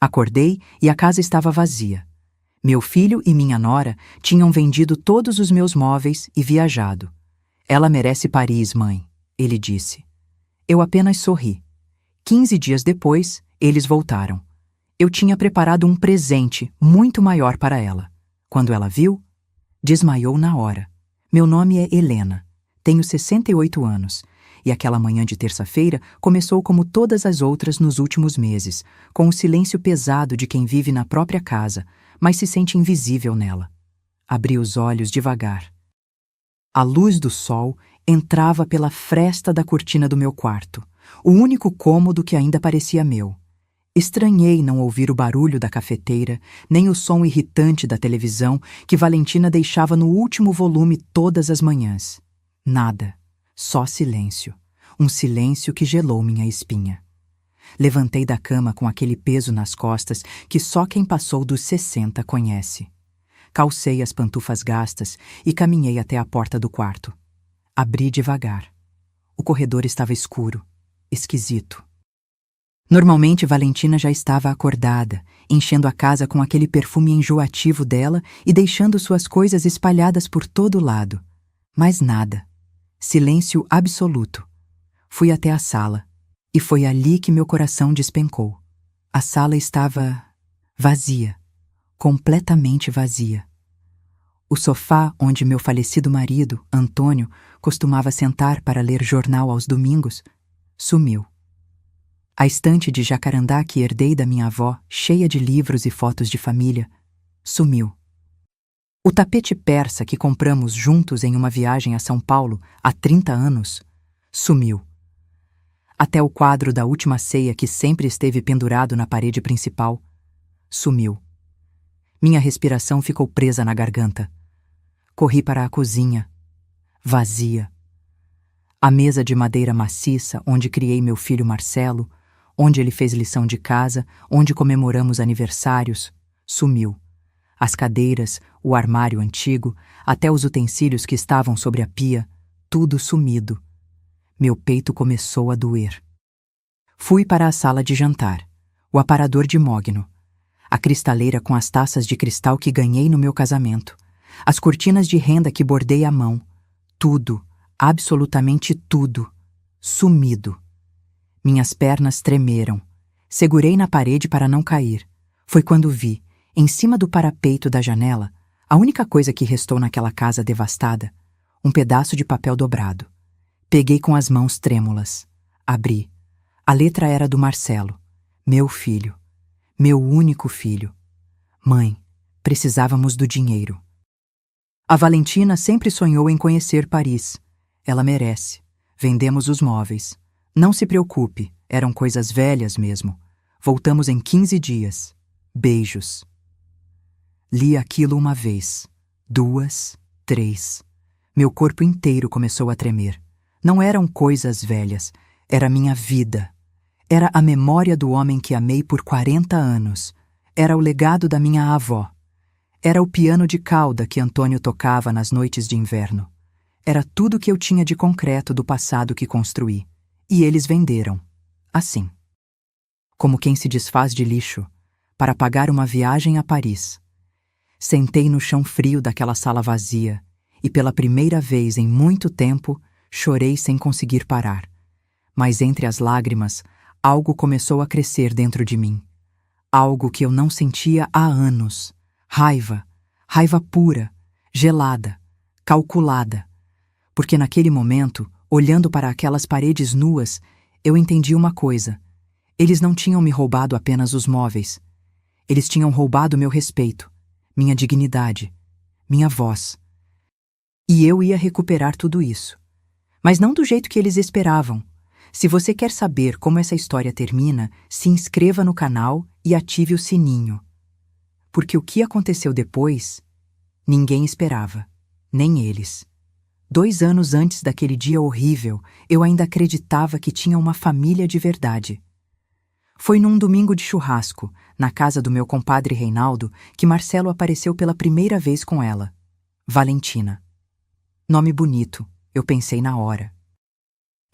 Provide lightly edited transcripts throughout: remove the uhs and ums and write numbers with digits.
Acordei e a casa estava vazia. Meu filho e minha nora tinham vendido todos os meus móveis e viajado. Ela merece Paris, mãe, ele disse. Eu apenas sorri. 15 dias depois, eles voltaram. Eu tinha preparado um presente muito maior para ela. Quando ela viu, desmaiou na hora. Meu nome é Helena. Tenho 68 anos. E aquela manhã de terça-feira começou como todas as outras nos últimos meses, com o silêncio pesado de quem vive na própria casa, mas se sente invisível nela. Abri os olhos devagar. A luz do sol entrava pela fresta da cortina do meu quarto, o único cômodo que ainda parecia meu. Estranhei não ouvir o barulho da cafeteira, nem o som irritante da televisão que Valentina deixava no último volume todas as manhãs. Nada, só silêncio. Um silêncio que gelou minha espinha. Levantei da cama com aquele peso nas costas que só quem passou dos 60 conhece. Calcei as pantufas gastas e caminhei até a porta do quarto. Abri devagar. O corredor estava escuro, esquisito. Normalmente Valentina já estava acordada, enchendo a casa com aquele perfume enjoativo dela e deixando suas coisas espalhadas por todo lado. Mas nada. Silêncio absoluto. Fui até a sala, e foi ali que meu coração despencou. A sala estava vazia, completamente vazia. O sofá onde meu falecido marido, Antônio, costumava sentar para ler jornal aos domingos, sumiu. A estante de jacarandá que herdei da minha avó, cheia de livros e fotos de família, sumiu. O tapete persa que compramos juntos em uma viagem a São Paulo há 30 anos, sumiu. Até o quadro da última ceia que sempre esteve pendurado na parede principal, sumiu. Minha respiração ficou presa na garganta. Corri para a cozinha, vazia. A mesa de madeira maciça onde criei meu filho Marcelo, onde ele fez lição de casa, onde comemoramos aniversários, sumiu. As cadeiras, o armário antigo, até os utensílios que estavam sobre a pia, tudo sumido. Meu peito começou a doer. Fui para a sala de jantar, o aparador de mogno, a cristaleira com as taças de cristal que ganhei no meu casamento, as cortinas de renda que bordei à mão, tudo, absolutamente tudo, sumido. Minhas pernas tremeram. Segurei na parede para não cair. Foi quando vi, em cima do parapeito da janela, a única coisa que restou naquela casa devastada, um pedaço de papel dobrado. Peguei com as mãos trêmulas. Abri. A letra era do Marcelo, meu filho, meu único filho. Mãe, precisávamos do dinheiro. A Valentina sempre sonhou em conhecer Paris. Ela merece. Vendemos os móveis. Não se preocupe, eram coisas velhas mesmo. Voltamos em 15 dias. Beijos. Li aquilo uma vez, 2, 3. Meu corpo inteiro começou a tremer. Não eram coisas velhas, era minha vida. Era a memória do homem que amei por 40 anos. Era o legado da minha avó. Era o piano de cauda que Antônio tocava nas noites de inverno. Era tudo que eu tinha de concreto do passado que construí. E eles venderam. Assim. Como quem se desfaz de lixo, para pagar uma viagem a Paris. Sentei no chão frio daquela sala vazia e pela primeira vez em muito tempo chorei sem conseguir parar. Mas entre as lágrimas, algo começou a crescer dentro de mim. Algo que eu não sentia há anos. Raiva. Raiva pura, gelada, calculada. Porque naquele momento, olhando para aquelas paredes nuas, eu entendi uma coisa. Eles não tinham me roubado apenas os móveis. Eles tinham roubado meu respeito, minha dignidade, minha voz. E eu ia recuperar tudo isso. Mas não do jeito que eles esperavam. Se você quer saber como essa história termina, se inscreva no canal e ative o sininho. Porque o que aconteceu depois, ninguém esperava, nem eles. 2 anos antes daquele dia horrível, eu ainda acreditava que tinha uma família de verdade. Foi num domingo de churrasco, na casa do meu compadre Reinaldo, que Marcelo apareceu pela primeira vez com ela. Valentina. Nome bonito, eu pensei na hora.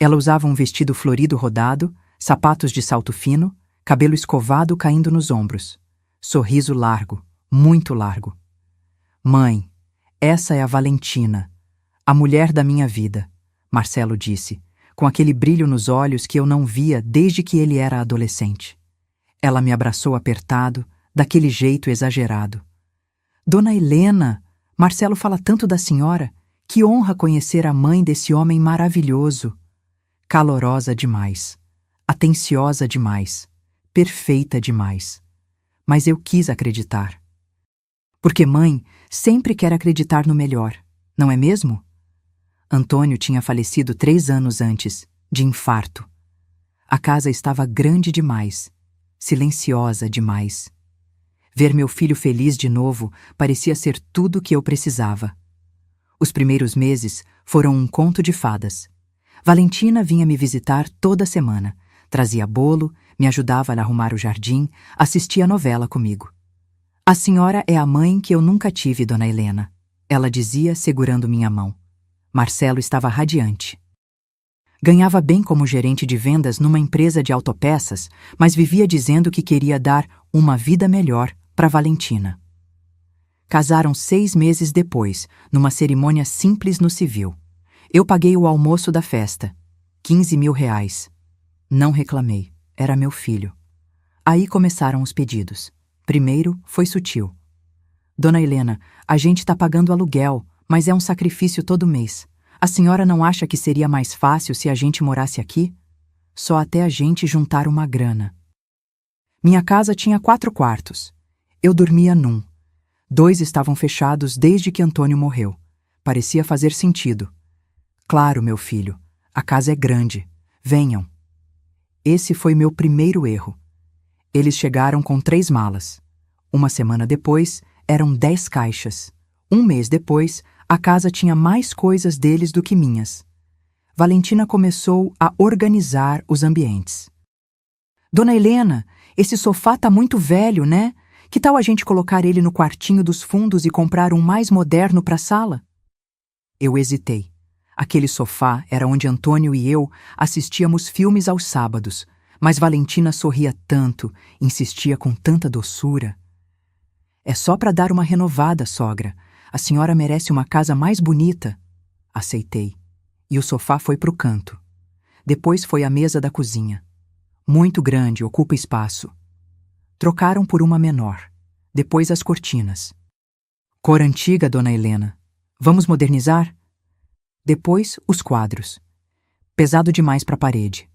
Ela usava um vestido florido rodado, sapatos de salto fino, cabelo escovado caindo nos ombros, sorriso largo, muito largo. Mãe, essa é a Valentina, a mulher da minha vida, Marcelo disse, com aquele brilho nos olhos que eu não via desde que ele era adolescente. Ela me abraçou apertado, daquele jeito exagerado. Dona Helena, Marcelo fala tanto da senhora, que honra conhecer a mãe desse homem maravilhoso. Calorosa demais, atenciosa demais, perfeita demais. Mas eu quis acreditar. Porque mãe sempre quer acreditar no melhor, não é mesmo? Antônio tinha falecido 3 anos antes, de infarto. A casa estava grande demais, silenciosa demais. Ver meu filho feliz de novo parecia ser tudo o que eu precisava. Os primeiros meses foram um conto de fadas. Valentina vinha me visitar toda semana, trazia bolo, me ajudava a arrumar o jardim, assistia a novela comigo. A senhora é a mãe que eu nunca tive, dona Helena, ela dizia segurando minha mão. Marcelo estava radiante. Ganhava bem como gerente de vendas numa empresa de autopeças, mas vivia dizendo que queria dar uma vida melhor para Valentina. Casaram 6 meses depois, numa cerimônia simples no civil. Eu paguei o almoço da festa, 15 mil reais. Não reclamei, era meu filho. Aí começaram os pedidos. Primeiro foi sutil. Dona Helena, a gente está pagando aluguel, mas é um sacrifício todo mês. A senhora não acha que seria mais fácil se a gente morasse aqui? Só até a gente juntar uma grana. Minha casa tinha 4 quartos. Eu dormia num. 2 estavam fechados desde que Antônio morreu. Parecia fazer sentido. Claro, meu filho, a casa é grande. Venham. Esse foi meu primeiro erro. Eles chegaram com 3 malas. Uma semana depois, eram 10 caixas. Um mês depois, a casa tinha mais coisas deles do que minhas. Valentina começou a organizar os ambientes. Dona Helena, esse sofá tá muito velho, né? Que tal a gente colocar ele no quartinho dos fundos e comprar um mais moderno para a sala? Eu hesitei. Aquele sofá era onde Antônio e eu assistíamos filmes aos sábados, mas Valentina sorria tanto, insistia com tanta doçura. É só para dar uma renovada, sogra. A senhora merece uma casa mais bonita. Aceitei. E o sofá foi pro canto. Depois foi a mesa da cozinha. Muito grande, ocupa espaço. Trocaram por uma menor. Depois as cortinas. Cor antiga, dona Helena. Vamos modernizar? Depois os quadros. Pesado demais para a parede.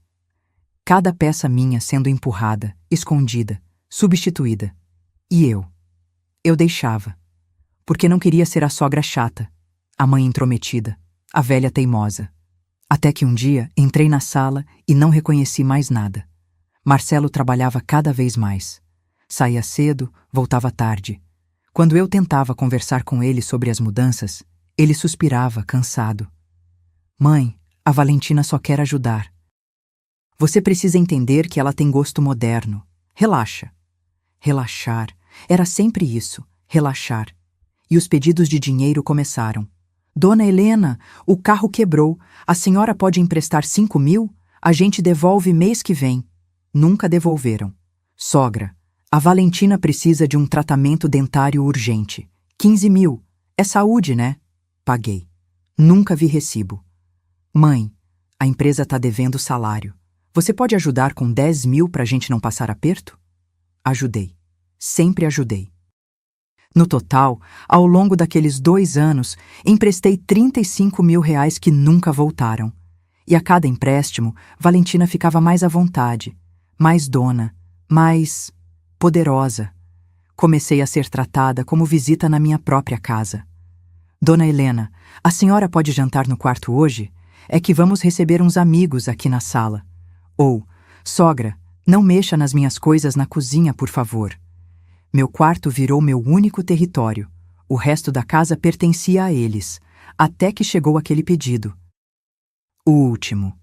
Cada peça minha sendo empurrada, escondida, substituída. E eu? Eu deixava. Porque não queria ser a sogra chata, a mãe intrometida, a velha teimosa. Até que um dia entrei na sala e não reconheci mais nada. Marcelo trabalhava cada vez mais. Saía cedo, voltava tarde. Quando eu tentava conversar com ele sobre as mudanças, ele suspirava, cansado. Mãe, a Valentina só quer ajudar. Você precisa entender que ela tem gosto moderno. Relaxa. Relaxar. Era sempre isso, relaxar. E os pedidos de dinheiro começaram. Dona Helena, o carro quebrou. A senhora pode emprestar 5 mil? A gente devolve mês que vem. Nunca devolveram. Sogra, a Valentina precisa de um tratamento dentário urgente. 15 mil. É saúde, né? Paguei. Nunca vi recibo. Mãe, a empresa está devendo salário. Você pode ajudar com 10 mil para a gente não passar aperto? Ajudei. Sempre ajudei. No total, ao longo daqueles 2 anos, emprestei 35 mil reais que nunca voltaram. E a cada empréstimo, Valentina ficava mais à vontade, mais dona, mais poderosa. Comecei a ser tratada como visita na minha própria casa. Dona Helena, a senhora pode jantar no quarto hoje? É que vamos receber uns amigos aqui na sala. Ou, sogra, não mexa nas minhas coisas na cozinha, por favor. Meu quarto virou meu único território. O resto da casa pertencia a eles, até que chegou aquele pedido. O último.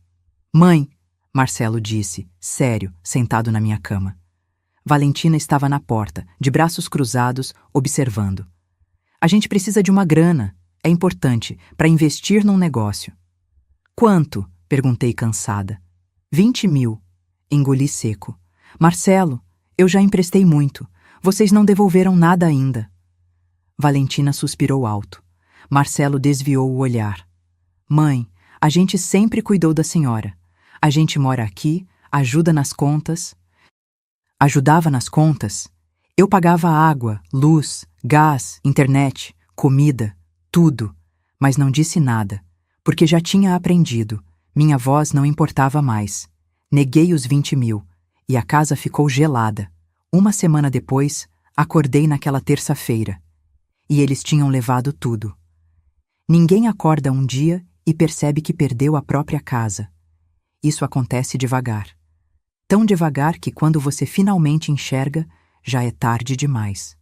Mãe, Marcelo disse, sério, sentado na minha cama. Valentina estava na porta, de braços cruzados, observando. A gente precisa de uma grana. É importante, para investir num negócio. Quanto? Perguntei cansada. 20 mil. Engoli seco. Marcelo, eu já emprestei muito. Vocês não devolveram nada ainda. Valentina suspirou alto. Marcelo desviou o olhar. Mãe, a gente sempre cuidou da senhora. A gente mora aqui, ajuda nas contas. Ajudava nas contas? Eu pagava água, luz, gás, internet, comida, tudo, mas não disse nada, porque já tinha aprendido. Minha voz não importava mais. Neguei os 20.000 e a casa ficou gelada. Uma semana depois, acordei naquela terça-feira. E eles tinham levado tudo. Ninguém acorda um dia e percebe que perdeu a própria casa. Isso acontece devagar. Tão devagar que quando você finalmente enxerga, já é tarde demais.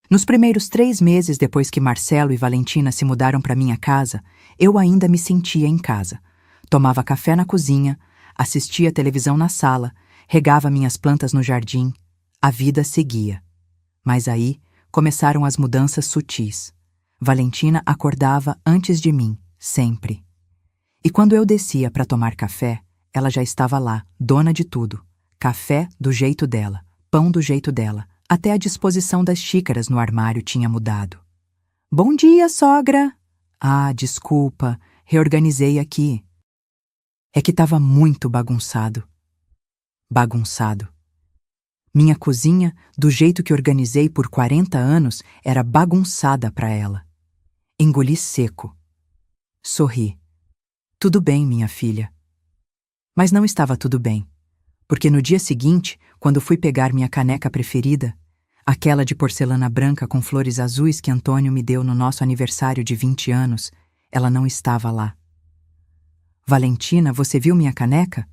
Nos primeiros 3 meses depois que Marcelo e Valentina se mudaram para minha casa, eu ainda me sentia em casa. Tomava café na cozinha, assistia televisão na sala, regava minhas plantas no jardim. A vida seguia. Mas aí começaram as mudanças sutis. Valentina acordava antes de mim, sempre. E quando eu descia para tomar café, ela já estava lá, dona de tudo. Café do jeito dela, pão do jeito dela, até a disposição das xícaras no armário tinha mudado. Bom dia, sogra! Ah, desculpa, reorganizei aqui. É que estava muito bagunçado. Bagunçado. Minha cozinha, do jeito que organizei por 40 anos, era bagunçada para ela. Engoli seco. Sorri. Tudo bem, minha filha. Mas não estava tudo bem, porque no dia seguinte, quando fui pegar minha caneca preferida, aquela de porcelana branca com flores azuis que Antônio me deu no nosso aniversário de 20 anos, ela não estava lá. Valentina, você viu minha caneca?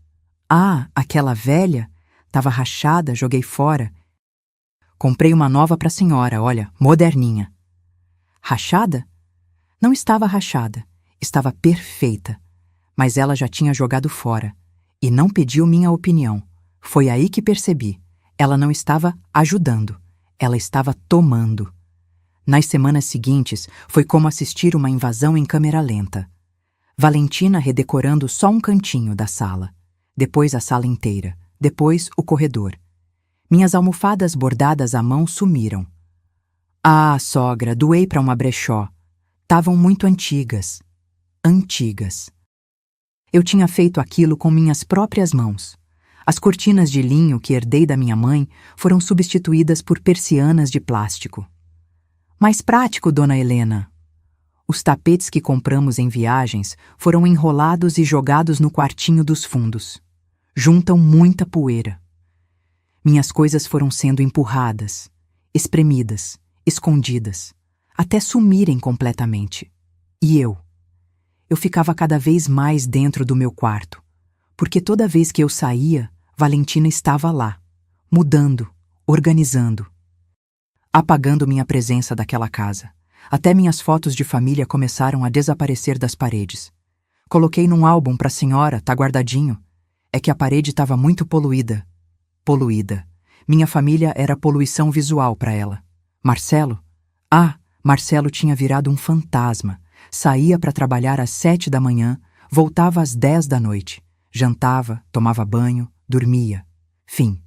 Ah, aquela velha? Tava rachada, joguei fora. Comprei uma nova para a senhora, olha, moderninha. Rachada? Não estava rachada, estava perfeita, mas ela já tinha jogado fora. E não pediu minha opinião. Foi aí que percebi. Ela não estava ajudando. Ela estava tomando. Nas semanas seguintes, foi como assistir uma invasão em câmera lenta. Valentina redecorando só um cantinho da sala. Depois a sala inteira. Depois o corredor. Minhas almofadas bordadas à mão sumiram. Ah, sogra, doei para uma brechó. Tavam muito antigas. Antigas. Eu tinha feito aquilo com minhas próprias mãos. As cortinas de linho que herdei da minha mãe foram substituídas por persianas de plástico. Mais prático, dona Helena. Os tapetes que compramos em viagens foram enrolados e jogados no quartinho dos fundos. Juntam muita poeira. Minhas coisas foram sendo empurradas, espremidas, escondidas, até sumirem completamente. E eu ficava cada vez mais dentro do meu quarto, porque toda vez que eu saía, Valentina estava lá, mudando, organizando, apagando minha presença daquela casa. Até minhas fotos de família começaram a desaparecer das paredes. Coloquei num álbum para a senhora, tá guardadinho. É que a parede estava muito poluída. Poluída. Minha família era poluição visual para ela. Marcelo? Ah, Marcelo tinha virado um fantasma. Saía para trabalhar às 7 da manhã, voltava às 10 da noite. Jantava, tomava banho, dormia. Fim.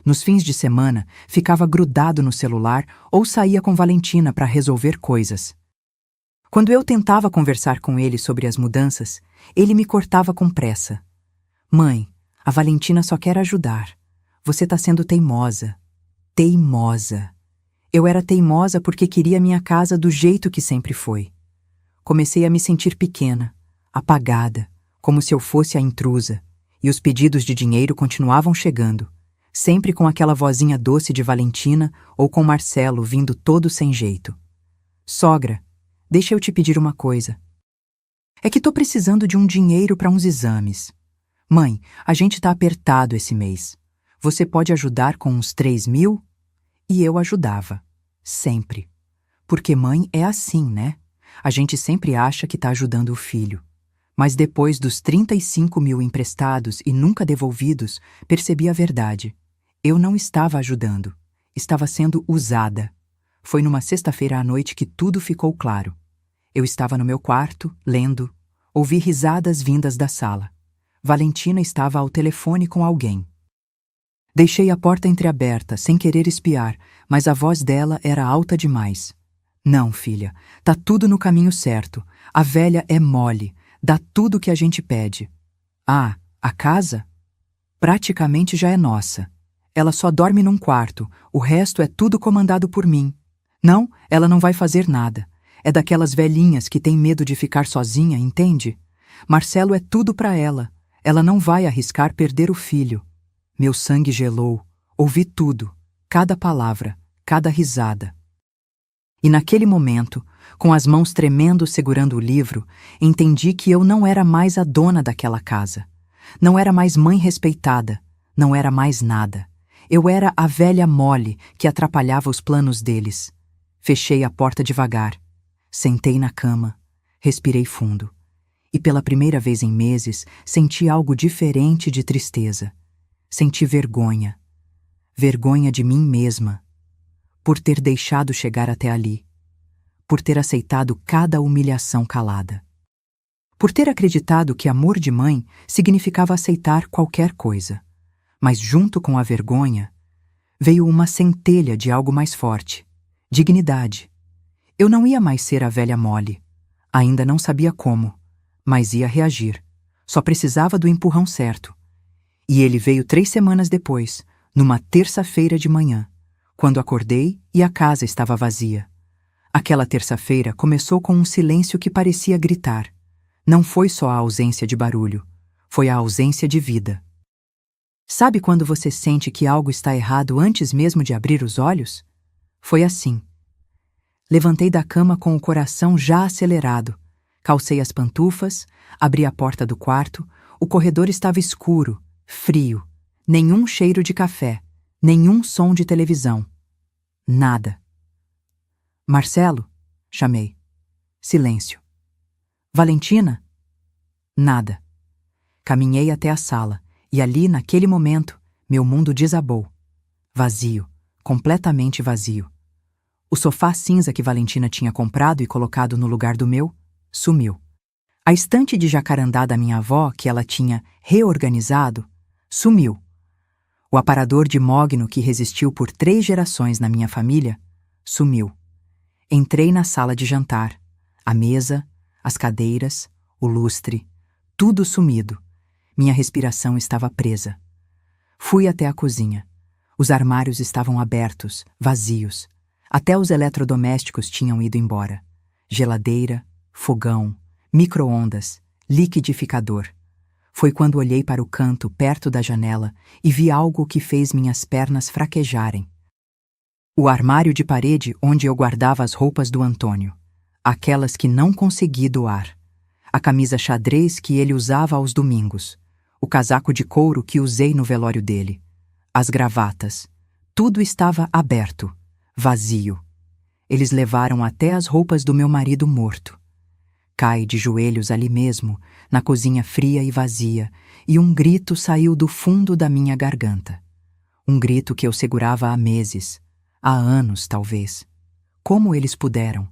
Nos fins de semana, ficava grudado no celular ou saía com Valentina para resolver coisas. Quando eu tentava conversar com ele sobre as mudanças, ele me cortava com pressa. Mãe, a Valentina só quer ajudar. Você está sendo teimosa. Teimosa. Eu era teimosa porque queria minha casa do jeito que sempre foi. Comecei a me sentir pequena, apagada, como se eu fosse a intrusa, e os pedidos de dinheiro continuavam chegando, sempre com aquela vozinha doce de Valentina ou com Marcelo vindo todo sem jeito. Sogra, deixa eu te pedir uma coisa. É que tô precisando de um dinheiro para uns exames. Mãe, a gente tá apertado esse mês. Você pode ajudar com uns 3.000? E eu ajudava. Sempre. Porque mãe é assim, né? A gente sempre acha que tá ajudando o filho. Mas depois dos 35.000 emprestados e nunca devolvidos, percebi a verdade. Eu não estava ajudando. Estava sendo usada. Foi numa sexta-feira à noite que tudo ficou claro. Eu estava no meu quarto, lendo. Ouvi risadas vindas da sala. Valentina estava ao telefone com alguém. Deixei a porta entreaberta, sem querer espiar, mas a voz dela era alta demais. Não, filha, tá tudo no caminho certo. A velha é mole, dá tudo o que a gente pede. Ah, a casa? Praticamente já é nossa. Ela só dorme num quarto, o resto é tudo comandado por mim. Não, ela não vai fazer nada. É daquelas velhinhas que têm medo de ficar sozinha, entende? Marcelo é tudo para ela. Ela não vai arriscar perder o filho. Meu sangue gelou. Ouvi tudo, cada palavra, cada risada. E naquele momento, com as mãos tremendo segurando o livro, entendi que eu não era mais a dona daquela casa. Não era mais mãe respeitada. Não era mais nada. Eu era a velha mole que atrapalhava os planos deles. Fechei a porta devagar. Sentei na cama. Respirei fundo. E pela primeira vez em meses, senti algo diferente de tristeza. Senti vergonha. Vergonha de mim mesma. Por ter deixado chegar até ali. Por ter aceitado cada humilhação calada. Por ter acreditado que amor de mãe significava aceitar qualquer coisa. Mas junto com a vergonha, veio uma centelha de algo mais forte. Dignidade. Eu não ia mais ser a velha mole. Ainda não sabia como, mas ia reagir. Só precisava do empurrão certo. E ele veio 3 semanas depois, numa terça-feira de manhã, quando acordei e a casa estava vazia. Aquela terça-feira começou com um silêncio que parecia gritar. Não foi só a ausência de barulho, foi a ausência de vida. Sabe quando você sente que algo está errado antes mesmo de abrir os olhos? Foi assim. Levantei da cama com o coração já acelerado, calcei as pantufas, abri a porta do quarto, o corredor estava escuro, frio, nenhum cheiro de café, nenhum som de televisão. Nada. Marcelo? Chamei. Silêncio. Valentina? Nada. Caminhei até a sala, e ali, naquele momento, meu mundo desabou. Vazio, completamente vazio. O sofá cinza que Valentina tinha comprado e colocado no lugar do meu, sumiu. A estante de jacarandá da minha avó, que ela tinha reorganizado, sumiu. O aparador de mogno que resistiu por 3 gerações na minha família, sumiu. Entrei na sala de jantar. A mesa, as cadeiras, o lustre, tudo sumido. Minha respiração estava presa. Fui até a cozinha. Os armários estavam abertos, vazios. Até os eletrodomésticos tinham ido embora. Geladeira, fogão, micro-ondas, liquidificador. Foi quando olhei para o canto perto da janela e vi algo que fez minhas pernas fraquejarem. O armário de parede onde eu guardava as roupas do Antônio. Aquelas que não consegui doar. A camisa xadrez que ele usava aos domingos. O casaco de couro que usei no velório dele. As gravatas. Tudo estava aberto, vazio. Eles levaram até as roupas do meu marido morto. Caí de joelhos ali mesmo, na cozinha fria e vazia, e um grito saiu do fundo da minha garganta. Um grito que eu segurava há meses, há anos talvez. Como eles puderam?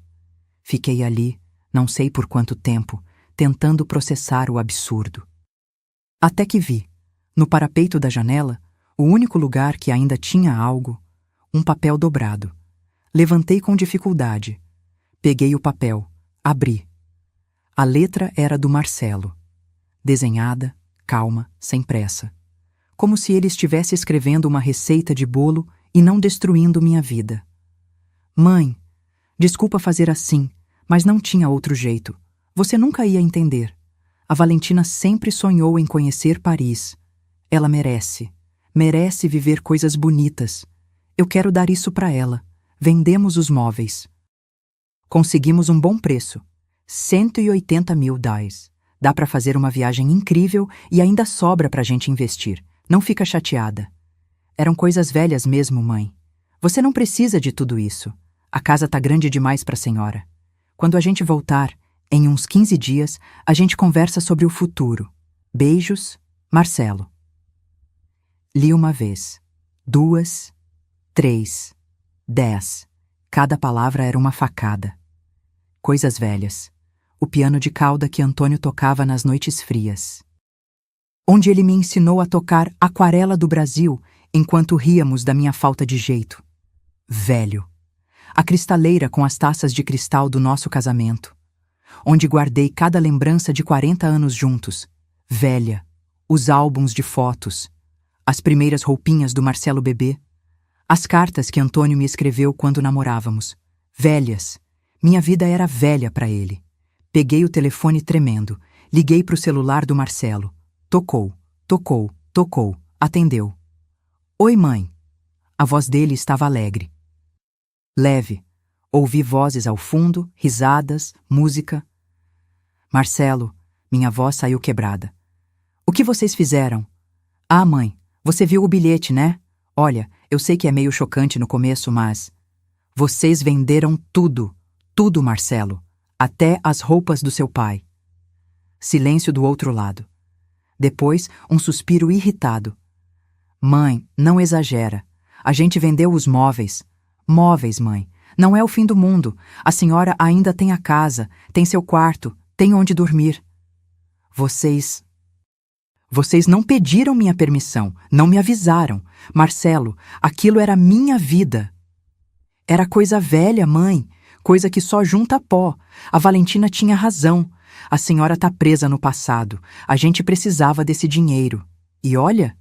Fiquei ali, não sei por quanto tempo, tentando processar o absurdo. Até que vi, no parapeito da janela, o único lugar que ainda tinha algo, um papel dobrado. Levantei com dificuldade. Peguei o papel, abri. A letra era do Marcelo. Desenhada, calma, sem pressa. Como se ele estivesse escrevendo uma receita de bolo e não destruindo minha vida. Mãe, desculpa fazer assim, mas não tinha outro jeito. Você nunca ia entender. A Valentina sempre sonhou em conhecer Paris. Ela merece. Merece viver coisas bonitas. Eu quero dar isso para ela. Vendemos os móveis. Conseguimos um bom preço. 180 mil dólares. Dá para fazer uma viagem incrível e ainda sobra pra gente investir. Não fica chateada. Eram coisas velhas mesmo, mãe. Você não precisa de tudo isso. A casa tá grande demais pra senhora. Quando a gente voltar, em uns 15 dias, a gente conversa sobre o futuro. Beijos, Marcelo. Li uma vez, 2, 3, 10. Cada palavra era uma facada. Coisas velhas. O piano de cauda que Antônio tocava nas noites frias. Onde ele me ensinou a tocar Aquarela do Brasil enquanto ríamos da minha falta de jeito. Velho. A cristaleira com as taças de cristal do nosso casamento, onde guardei cada lembrança de 40 anos juntos. Velha. Os álbuns de fotos, as primeiras roupinhas do Marcelo bebê, as cartas que Antônio me escreveu quando namorávamos. Velhas. Minha vida era velha para ele. Peguei o telefone tremendo, liguei para o celular do Marcelo. Tocou, tocou, tocou, atendeu. Oi, mãe. A voz dele estava alegre. Leve. Ouvi vozes ao fundo, risadas, música. Marcelo, minha voz saiu quebrada. O que vocês fizeram? Ah, mãe, você viu o bilhete, né? Olha, eu sei que é meio chocante no começo, mas... Vocês venderam tudo, tudo, Marcelo, até as roupas do seu pai. Silêncio do outro lado. Depois, um suspiro irritado. Mãe, não exagera. A gente vendeu os móveis. Móveis, mãe. Não é o fim do mundo. A senhora ainda tem a casa, tem seu quarto, tem onde dormir. Vocês não pediram minha permissão, não me avisaram. Marcelo, aquilo era minha vida. Era coisa velha, mãe, coisa que só junta pó. A Valentina tinha razão. A senhora tá presa no passado. A gente precisava desse dinheiro. E olha...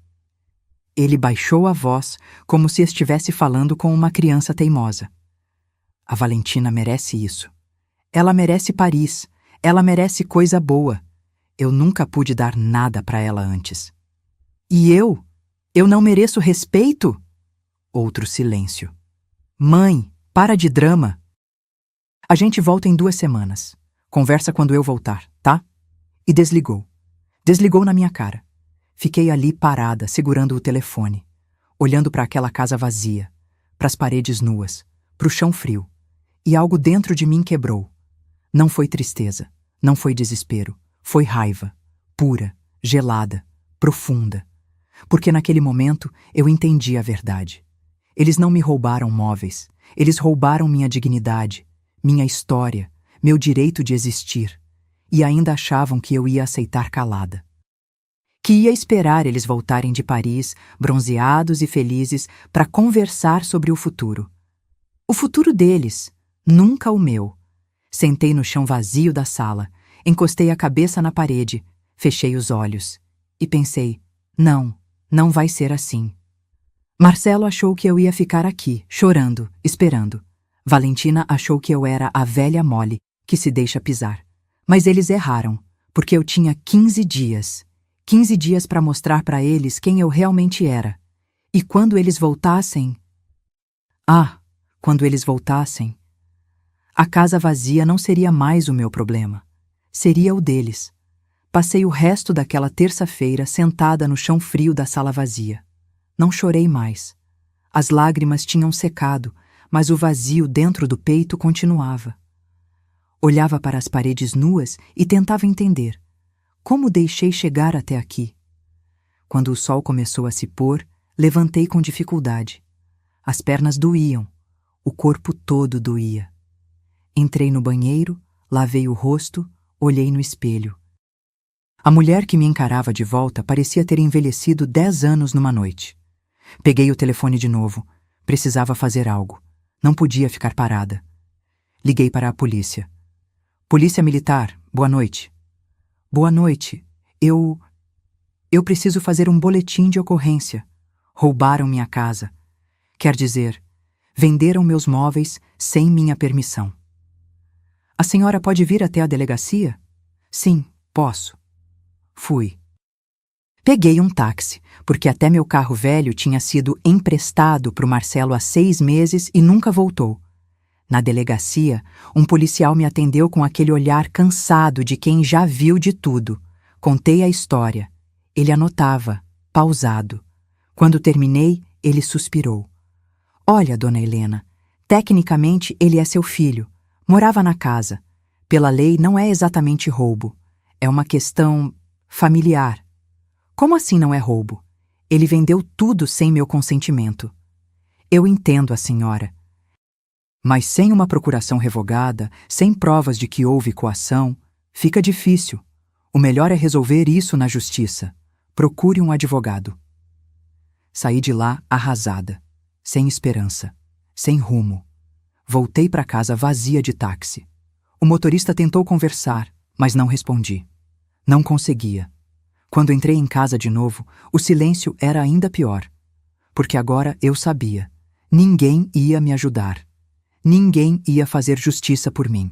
Ele baixou a voz, como se estivesse falando com uma criança teimosa. A Valentina merece isso. Ela merece Paris. Ela merece coisa boa. Eu nunca pude dar nada para ela antes. E eu? Eu não mereço respeito? Outro silêncio. Mãe, para de drama. A gente volta em 2 semanas. Conversa quando eu voltar, tá? E desligou. Desligou na minha cara. Fiquei ali parada, segurando o telefone, olhando para aquela casa vazia, para as paredes nuas, para o chão frio. E algo dentro de mim quebrou. Não foi tristeza, não foi desespero, foi raiva, pura, gelada, profunda. Porque naquele momento eu entendi a verdade. Eles não me roubaram móveis, eles roubaram minha dignidade, minha história, meu direito de existir. E ainda achavam que eu ia aceitar calada. Que ia esperar eles voltarem de Paris, bronzeados e felizes, para conversar sobre o futuro. O futuro deles, nunca o meu. Sentei no chão vazio da sala, encostei a cabeça na parede, fechei os olhos e pensei, não vai ser assim. Marcelo achou que eu ia ficar aqui, chorando, esperando. Valentina achou que eu era a velha mole que se deixa pisar. Mas eles erraram, porque eu tinha 15 dias. 15 dias para mostrar para eles quem eu realmente era. E quando eles voltassem... quando eles voltassem... A casa vazia não seria mais o meu problema. Seria o deles. Passei o resto daquela terça-feira sentada no chão frio da sala vazia. Não chorei mais. As lágrimas tinham secado, mas o vazio dentro do peito continuava. Olhava para as paredes nuas e tentava entender. Como deixei chegar até aqui? Quando o sol começou a se pôr, levantei com dificuldade. As pernas doíam, o corpo todo doía. Entrei no banheiro, lavei o rosto, olhei no espelho. A mulher que me encarava de volta parecia ter envelhecido 10 anos numa noite. Peguei o telefone de novo. Precisava fazer algo. Não podia ficar parada. Liguei para a polícia. Polícia Militar, boa noite. Boa noite. Eu preciso fazer um boletim de ocorrência. Roubaram minha casa. Quer dizer, venderam meus móveis sem minha permissão. A senhora pode vir até a delegacia? Sim, posso. Fui. Peguei um táxi, porque até meu carro velho tinha sido emprestado para o Marcelo há 6 meses e nunca voltou. Na delegacia, um policial me atendeu com aquele olhar cansado de quem já viu de tudo. Contei a história. Ele anotava, pausado. Quando terminei, ele suspirou. Olha, dona Helena, tecnicamente ele é seu filho. Morava na casa. Pela lei não é exatamente roubo. É uma questão familiar. Como assim não é roubo? Ele vendeu tudo sem meu consentimento. Eu entendo a senhora. Mas sem uma procuração revogada, sem provas de que houve coação, fica difícil. O melhor é resolver isso na justiça. Procure um advogado. Saí de lá arrasada, sem esperança, sem rumo. Voltei para casa vazia de táxi. O motorista tentou conversar, mas não respondi. Não conseguia. Quando entrei em casa de novo, o silêncio era ainda pior. Porque agora eu sabia. Ninguém ia me ajudar. Ninguém ia fazer justiça por mim.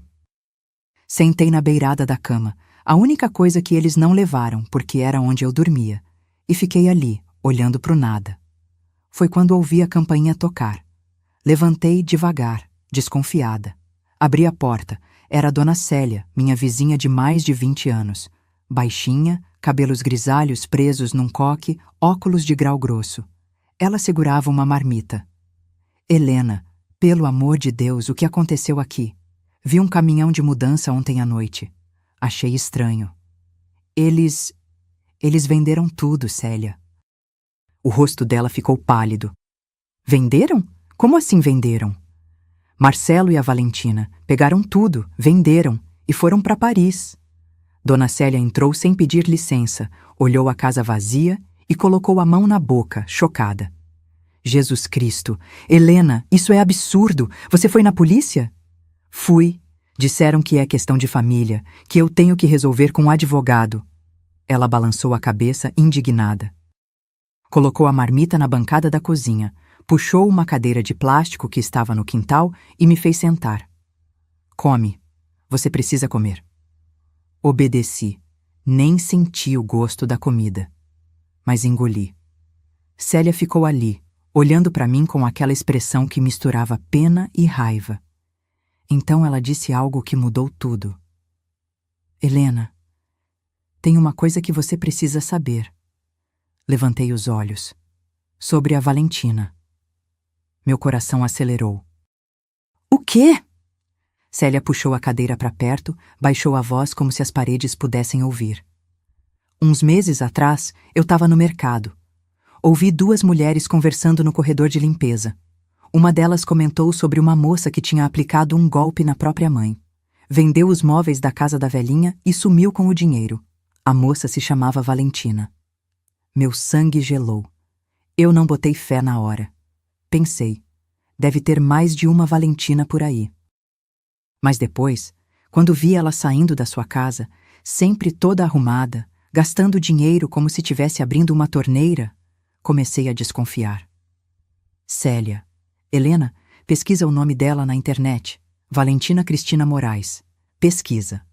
Sentei na beirada da cama, a única coisa que eles não levaram, porque era onde eu dormia, e fiquei ali, olhando pro nada. Foi quando ouvi a campainha tocar. Levantei devagar, desconfiada. Abri a porta. Era a Dona Célia, minha vizinha de mais de 20 anos. Baixinha, cabelos grisalhos presos num coque, óculos de grau grosso. Ela segurava uma marmita. Helena, pelo amor de Deus, o que aconteceu aqui? Vi um caminhão de mudança ontem à noite. Achei estranho. Eles venderam tudo, Célia. O rosto dela ficou pálido. Venderam? Como assim venderam? Marcelo e a Valentina pegaram tudo, venderam e foram para Paris. Dona Célia entrou sem pedir licença, olhou a casa vazia e colocou a mão na boca, chocada. Jesus Cristo! Helena, isso é absurdo! Você foi na polícia? Fui. Disseram que é questão de família, que eu tenho que resolver com um advogado. Ela balançou a cabeça, indignada. Colocou a marmita na bancada da cozinha, puxou uma cadeira de plástico que estava no quintal e me fez sentar. Come. Você precisa comer. Obedeci. Nem senti o gosto da comida. Mas engoli. Célia ficou ali, olhando para mim com aquela expressão que misturava pena e raiva. Então ela disse algo que mudou tudo. Helena, tem uma coisa que você precisa saber. Levantei os olhos. Sobre a Valentina. Meu coração acelerou. O quê? Célia puxou a cadeira para perto, baixou a voz como se as paredes pudessem ouvir. Uns meses atrás, eu estava no mercado. Ouvi duas mulheres conversando no corredor de limpeza. Uma delas comentou sobre uma moça que tinha aplicado um golpe na própria mãe. Vendeu os móveis da casa da velhinha e sumiu com o dinheiro. A moça se chamava Valentina. Meu sangue gelou. Eu não botei fé na hora. Pensei, deve ter mais de uma Valentina por aí. Mas depois, quando vi ela saindo da sua casa, sempre toda arrumada, gastando dinheiro como se estivesse abrindo uma torneira, comecei a desconfiar. Célia. Helena, pesquisa o nome dela na internet. Valentina Cristina Moraes. Pesquisa.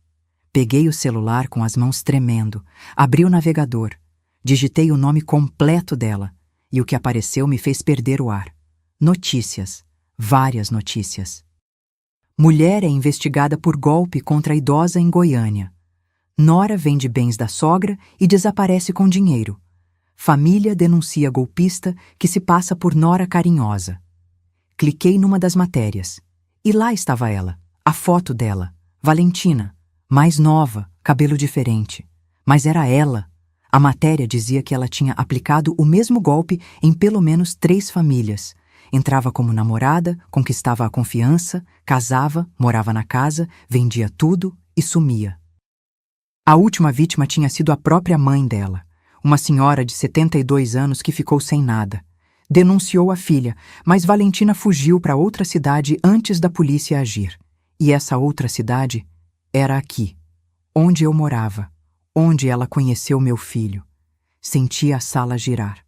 Peguei o celular com as mãos tremendo, abri o navegador, digitei o nome completo dela, e o que apareceu me fez perder o ar. Notícias. Várias notícias. Mulher é investigada por golpe contra a idosa em Goiânia. Nora vende bens da sogra e desaparece com dinheiro. Família denuncia golpista que se passa por nora carinhosa. Cliquei numa das matérias. E lá estava ela, a foto dela, Valentina, mais nova, cabelo diferente. Mas era ela. A matéria dizia que ela tinha aplicado o mesmo golpe em pelo menos 3 famílias. Entrava como namorada, conquistava a confiança, casava, morava na casa, vendia tudo e sumia. A última vítima tinha sido a própria mãe dela, uma senhora de 72 anos que ficou sem nada. Denunciou a filha, mas Valentina fugiu para outra cidade antes da polícia agir. E essa outra cidade era aqui, onde eu morava, onde ela conheceu meu filho. Senti a sala girar.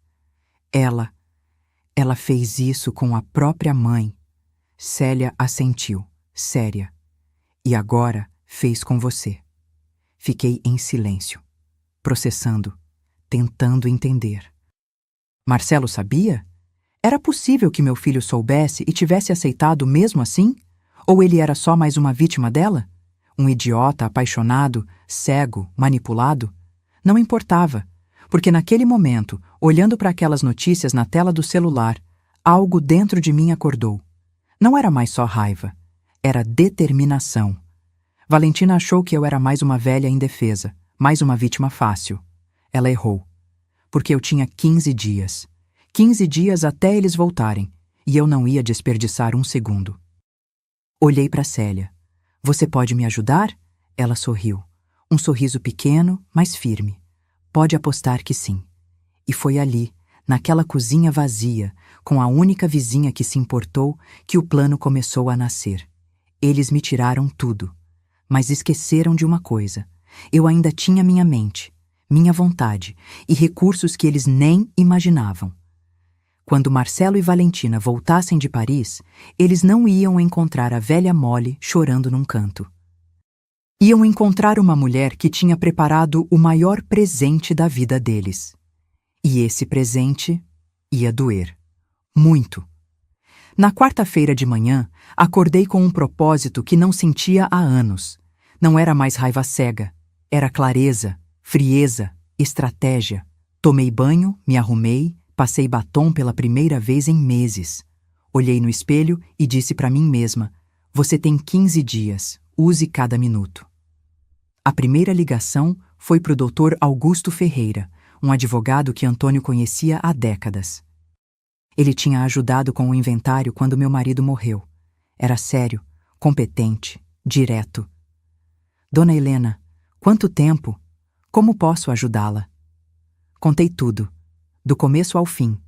Ela fez isso com a própria mãe. Célia assentiu, séria. E agora fez com você. Fiquei em silêncio, processando, tentando entender. Marcelo sabia? Era possível que meu filho soubesse e tivesse aceitado mesmo assim? Ou ele era só mais uma vítima dela? Um idiota apaixonado, cego, manipulado? Não importava, porque naquele momento, olhando para aquelas notícias na tela do celular, algo dentro de mim acordou. Não era mais só raiva, era determinação. Valentina achou que eu era mais uma velha indefesa, mais uma vítima fácil. Ela errou, porque eu tinha 15 dias. 15 dias até eles voltarem, e eu não ia desperdiçar um segundo. Olhei para Célia. Você pode me ajudar? Ela sorriu. Um sorriso pequeno, mas firme. Pode apostar que sim. E foi ali, naquela cozinha vazia, com a única vizinha que se importou, que o plano começou a nascer. Eles me tiraram tudo, mas esqueceram de uma coisa. Eu ainda tinha minha mente, minha vontade e recursos que eles nem imaginavam. Quando Marcelo e Valentina voltassem de Paris, eles não iam encontrar a velha Molly chorando num canto. Iam encontrar uma mulher que tinha preparado o maior presente da vida deles. E esse presente ia doer. Muito. Na quarta-feira de manhã, acordei com um propósito que não sentia há anos. Não era mais raiva cega. Era clareza, frieza, estratégia. Tomei banho, me arrumei, passei batom pela primeira vez em meses. Olhei no espelho e disse para mim mesma: você tem 15 dias, use cada minuto. A primeira ligação foi para o Dr. Augusto Ferreira, um advogado que Antônio conhecia há décadas. Ele tinha ajudado com o inventário quando meu marido morreu. Era sério, competente, direto. Dona Helena, quanto tempo? Como posso ajudá-la? Contei tudo, do começo ao fim.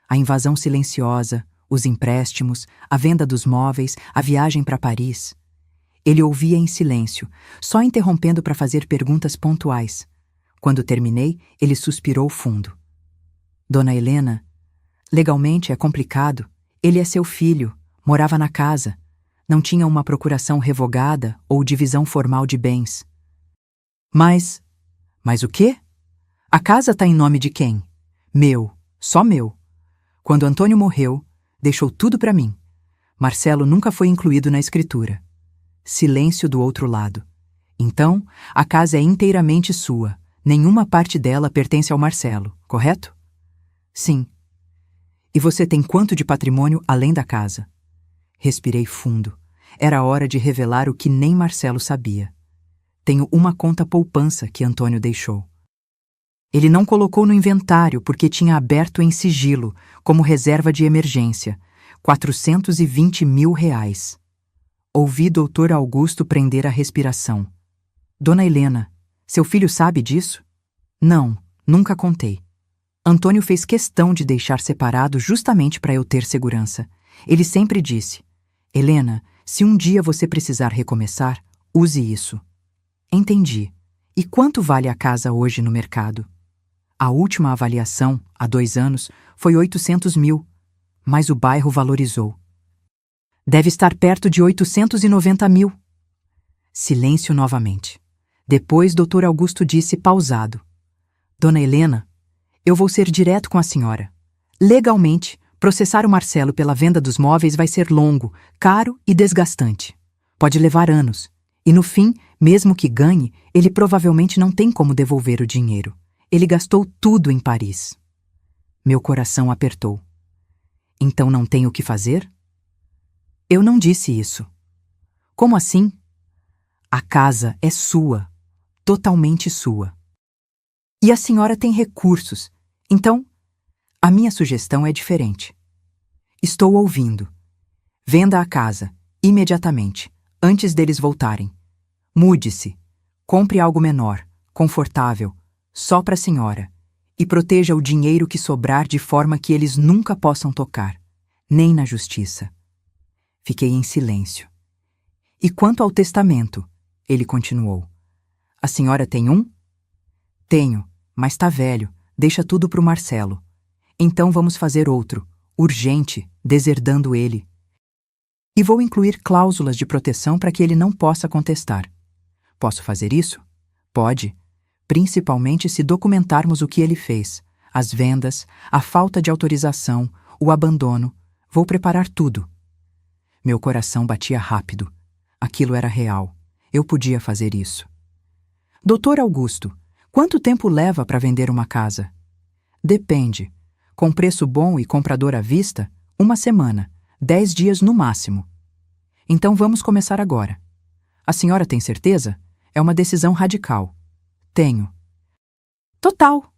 A invasão silenciosa, os empréstimos, a venda dos móveis, a viagem para Paris. Ele ouvia em silêncio, só interrompendo para fazer perguntas pontuais. Quando terminei, ele suspirou fundo. Dona Helena, legalmente é complicado. Ele é seu filho, morava na casa. Não tinha uma procuração revogada ou divisão formal de bens. Mas o quê? A casa está em nome de quem? Meu, só meu. Quando Antônio morreu, deixou tudo para mim. Marcelo nunca foi incluído na escritura. Silêncio do outro lado. Então, a casa é inteiramente sua. Nenhuma parte dela pertence ao Marcelo, correto? Sim. E você tem quanto de patrimônio além da casa? Respirei fundo. Era hora de revelar o que nem Marcelo sabia. Tenho uma conta poupança que Antônio deixou. Ele não colocou no inventário porque tinha aberto em sigilo, como reserva de emergência, 420 mil reais. Ouvi Dr. Augusto prender a respiração. Dona Helena, seu filho sabe disso? Não, nunca contei. Antônio fez questão de deixar separado justamente para eu ter segurança. Ele sempre disse: Helena, se um dia você precisar recomeçar, use isso. Entendi. E quanto vale a casa hoje no mercado? A última avaliação, há 2 anos, foi 800 mil, mas o bairro valorizou. Deve estar perto de 890 mil. Silêncio novamente. Depois, Dr. Augusto disse pausado: Dona Helena, eu vou ser direto com a senhora. Legalmente, processar o Marcelo pela venda dos móveis vai ser longo, caro e desgastante. Pode levar anos. E no fim, mesmo que ganhe, ele provavelmente não tem como devolver o dinheiro. Ele gastou tudo em Paris. Meu coração apertou. Então não tem o que fazer? Eu não disse isso. Como assim? A casa é sua, totalmente sua. E a senhora tem recursos. Então, a minha sugestão é diferente. Estou ouvindo. Venda a casa, imediatamente, antes deles voltarem. Mude-se. Compre algo menor, confortável, só para a senhora. E proteja o dinheiro que sobrar de forma que eles nunca possam tocar, nem na justiça. Fiquei em silêncio. E quanto ao testamento? Ele continuou. A senhora tem um? Tenho, mas tá velho. Deixa tudo pro Marcelo. Então vamos fazer outro, urgente, deserdando ele. E vou incluir cláusulas de proteção para que ele não possa contestar. Posso fazer isso? Pode. Principalmente se documentarmos o que ele fez, as vendas, a falta de autorização, o abandono. Vou preparar tudo. Meu coração batia rápido. Aquilo era real. Eu podia fazer isso. Doutor Augusto, quanto tempo leva para vender uma casa? Depende. Com preço bom e comprador à vista, 1 semana, 10 dias no máximo. Então vamos começar agora. A senhora tem certeza? É uma decisão radical. Tenho. Total.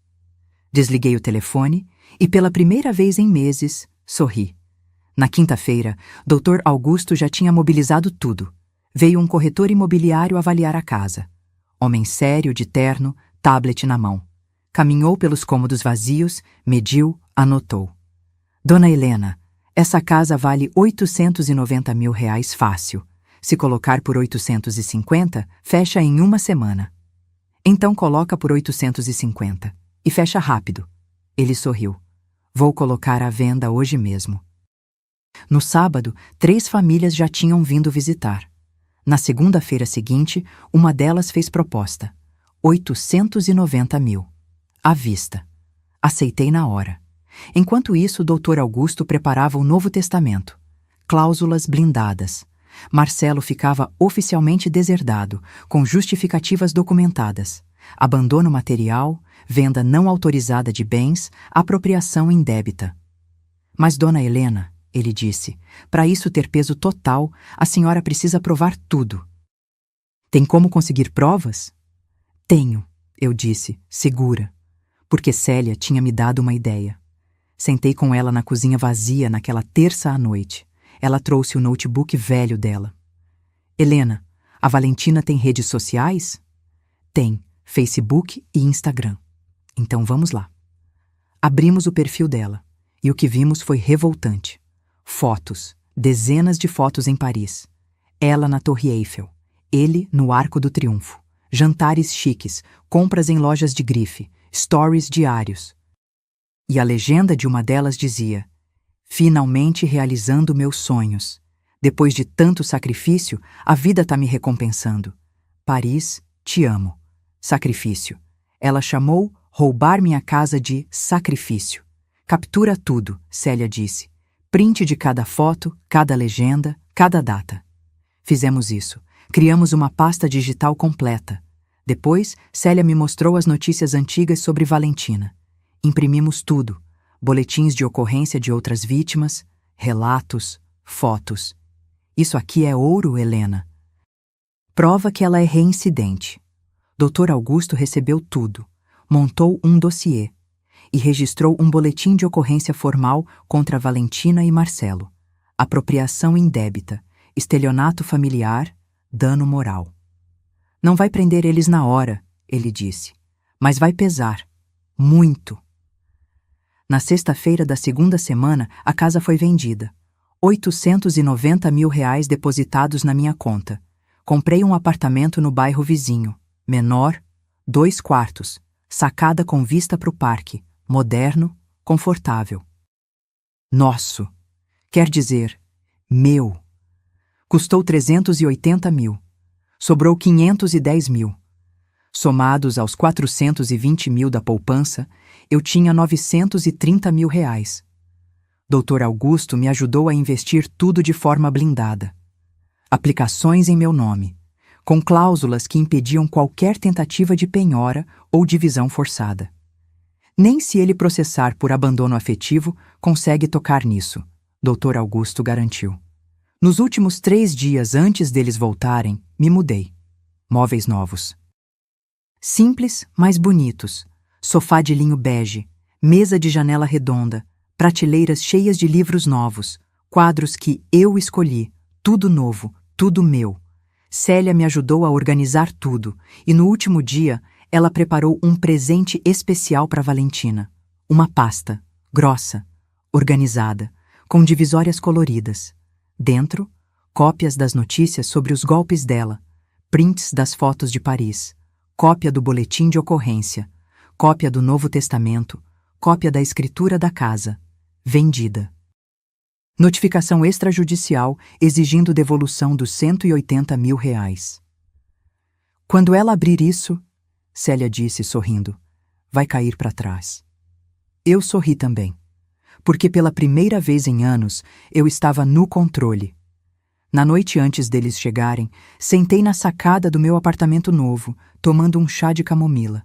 Desliguei o telefone e, pela primeira vez em meses, sorri. Na quinta-feira, Dr. Augusto já tinha mobilizado tudo. Veio um corretor imobiliário avaliar a casa. Homem sério, de terno, tablet na mão. Caminhou pelos cômodos vazios, mediu, Anotou. Dona Helena, essa casa vale R$ 890 mil fácil. Se colocar por 850, fecha em uma semana. Então coloca por 850 e fecha rápido. Ele sorriu. Vou colocar à venda hoje mesmo. No sábado, 3 famílias já tinham vindo visitar. Na segunda-feira seguinte, uma delas fez proposta. 890 mil. À vista. Aceitei na hora. Enquanto isso, o Dr. Augusto preparava o Novo Testamento. Cláusulas blindadas. Marcelo ficava oficialmente deserdado, com justificativas documentadas. Abandono material, venda não autorizada de bens, apropriação indébita. Mas, Dona Helena, ele disse, para isso ter peso total, a senhora precisa provar tudo. Tem como conseguir provas? Tenho, eu disse, segura, porque Célia tinha me dado uma ideia. Sentei com ela na cozinha vazia naquela terça à noite. Ela trouxe o notebook velho dela. Helena, a Valentina tem redes sociais? Tem, Facebook e Instagram. Então vamos lá. Abrimos o perfil dela, e o que vimos foi revoltante. Fotos, dezenas de fotos em Paris. Ela na Torre Eiffel, ele no Arco do Triunfo. Jantares chiques, compras em lojas de grife, stories diários. E a legenda de uma delas dizia: finalmente realizando meus sonhos. Depois de tanto sacrifício, a vida tá me recompensando. Paris, te amo. Sacrifício. Ela chamou roubar minha casa de sacrifício. Captura tudo, Célia disse. Print de cada foto, cada legenda, cada data. Fizemos isso. Criamos uma pasta digital completa. Depois, Célia me mostrou as notícias antigas sobre Valentina. Imprimimos tudo. Boletins de ocorrência de outras vítimas, relatos, fotos. Isso aqui é ouro, Helena. Prova que ela é reincidente. Dr. Augusto recebeu tudo, montou um dossiê e registrou um boletim de ocorrência formal contra Valentina e Marcelo. Apropriação indébita, estelionato familiar, dano moral. Não vai prender eles na hora, ele disse, mas vai pesar. Muito. Na sexta-feira da segunda semana, a casa foi vendida. 890 mil depositados na minha conta. Comprei um apartamento no bairro vizinho. Menor, 2 quartos. Sacada com vista para o parque. Moderno, confortável. Nosso. Quer dizer, meu. Custou 380 mil. Sobrou 510 mil. Somados aos 420 mil da poupança, eu tinha 930 mil. Dr. Augusto me ajudou a investir tudo de forma blindada. Aplicações em meu nome, com cláusulas que impediam qualquer tentativa de penhora ou divisão forçada. Nem se ele processar por abandono afetivo, consegue tocar nisso, Dr. Augusto garantiu. Nos últimos 3 dias antes deles voltarem, me mudei. Móveis novos. Simples, mas bonitos. Sofá de linho bege, mesa de janela redonda, prateleiras cheias de livros novos, quadros que eu escolhi, tudo novo, tudo meu. Célia me ajudou a organizar tudo e no último dia ela preparou um presente especial para Valentina. Uma pasta, grossa, organizada, com divisórias coloridas. Dentro, cópias das notícias sobre os golpes dela, prints das fotos de Paris, cópia do boletim de ocorrência, cópia do Novo Testamento, cópia da escritura da casa. Vendida. Notificação extrajudicial exigindo devolução dos 180 mil. Quando ela abrir isso, Célia disse sorrindo, vai cair para trás. Eu sorri também, porque pela primeira vez em anos eu estava no controle. Na noite antes deles chegarem, sentei na sacada do meu apartamento novo, tomando um chá de camomila.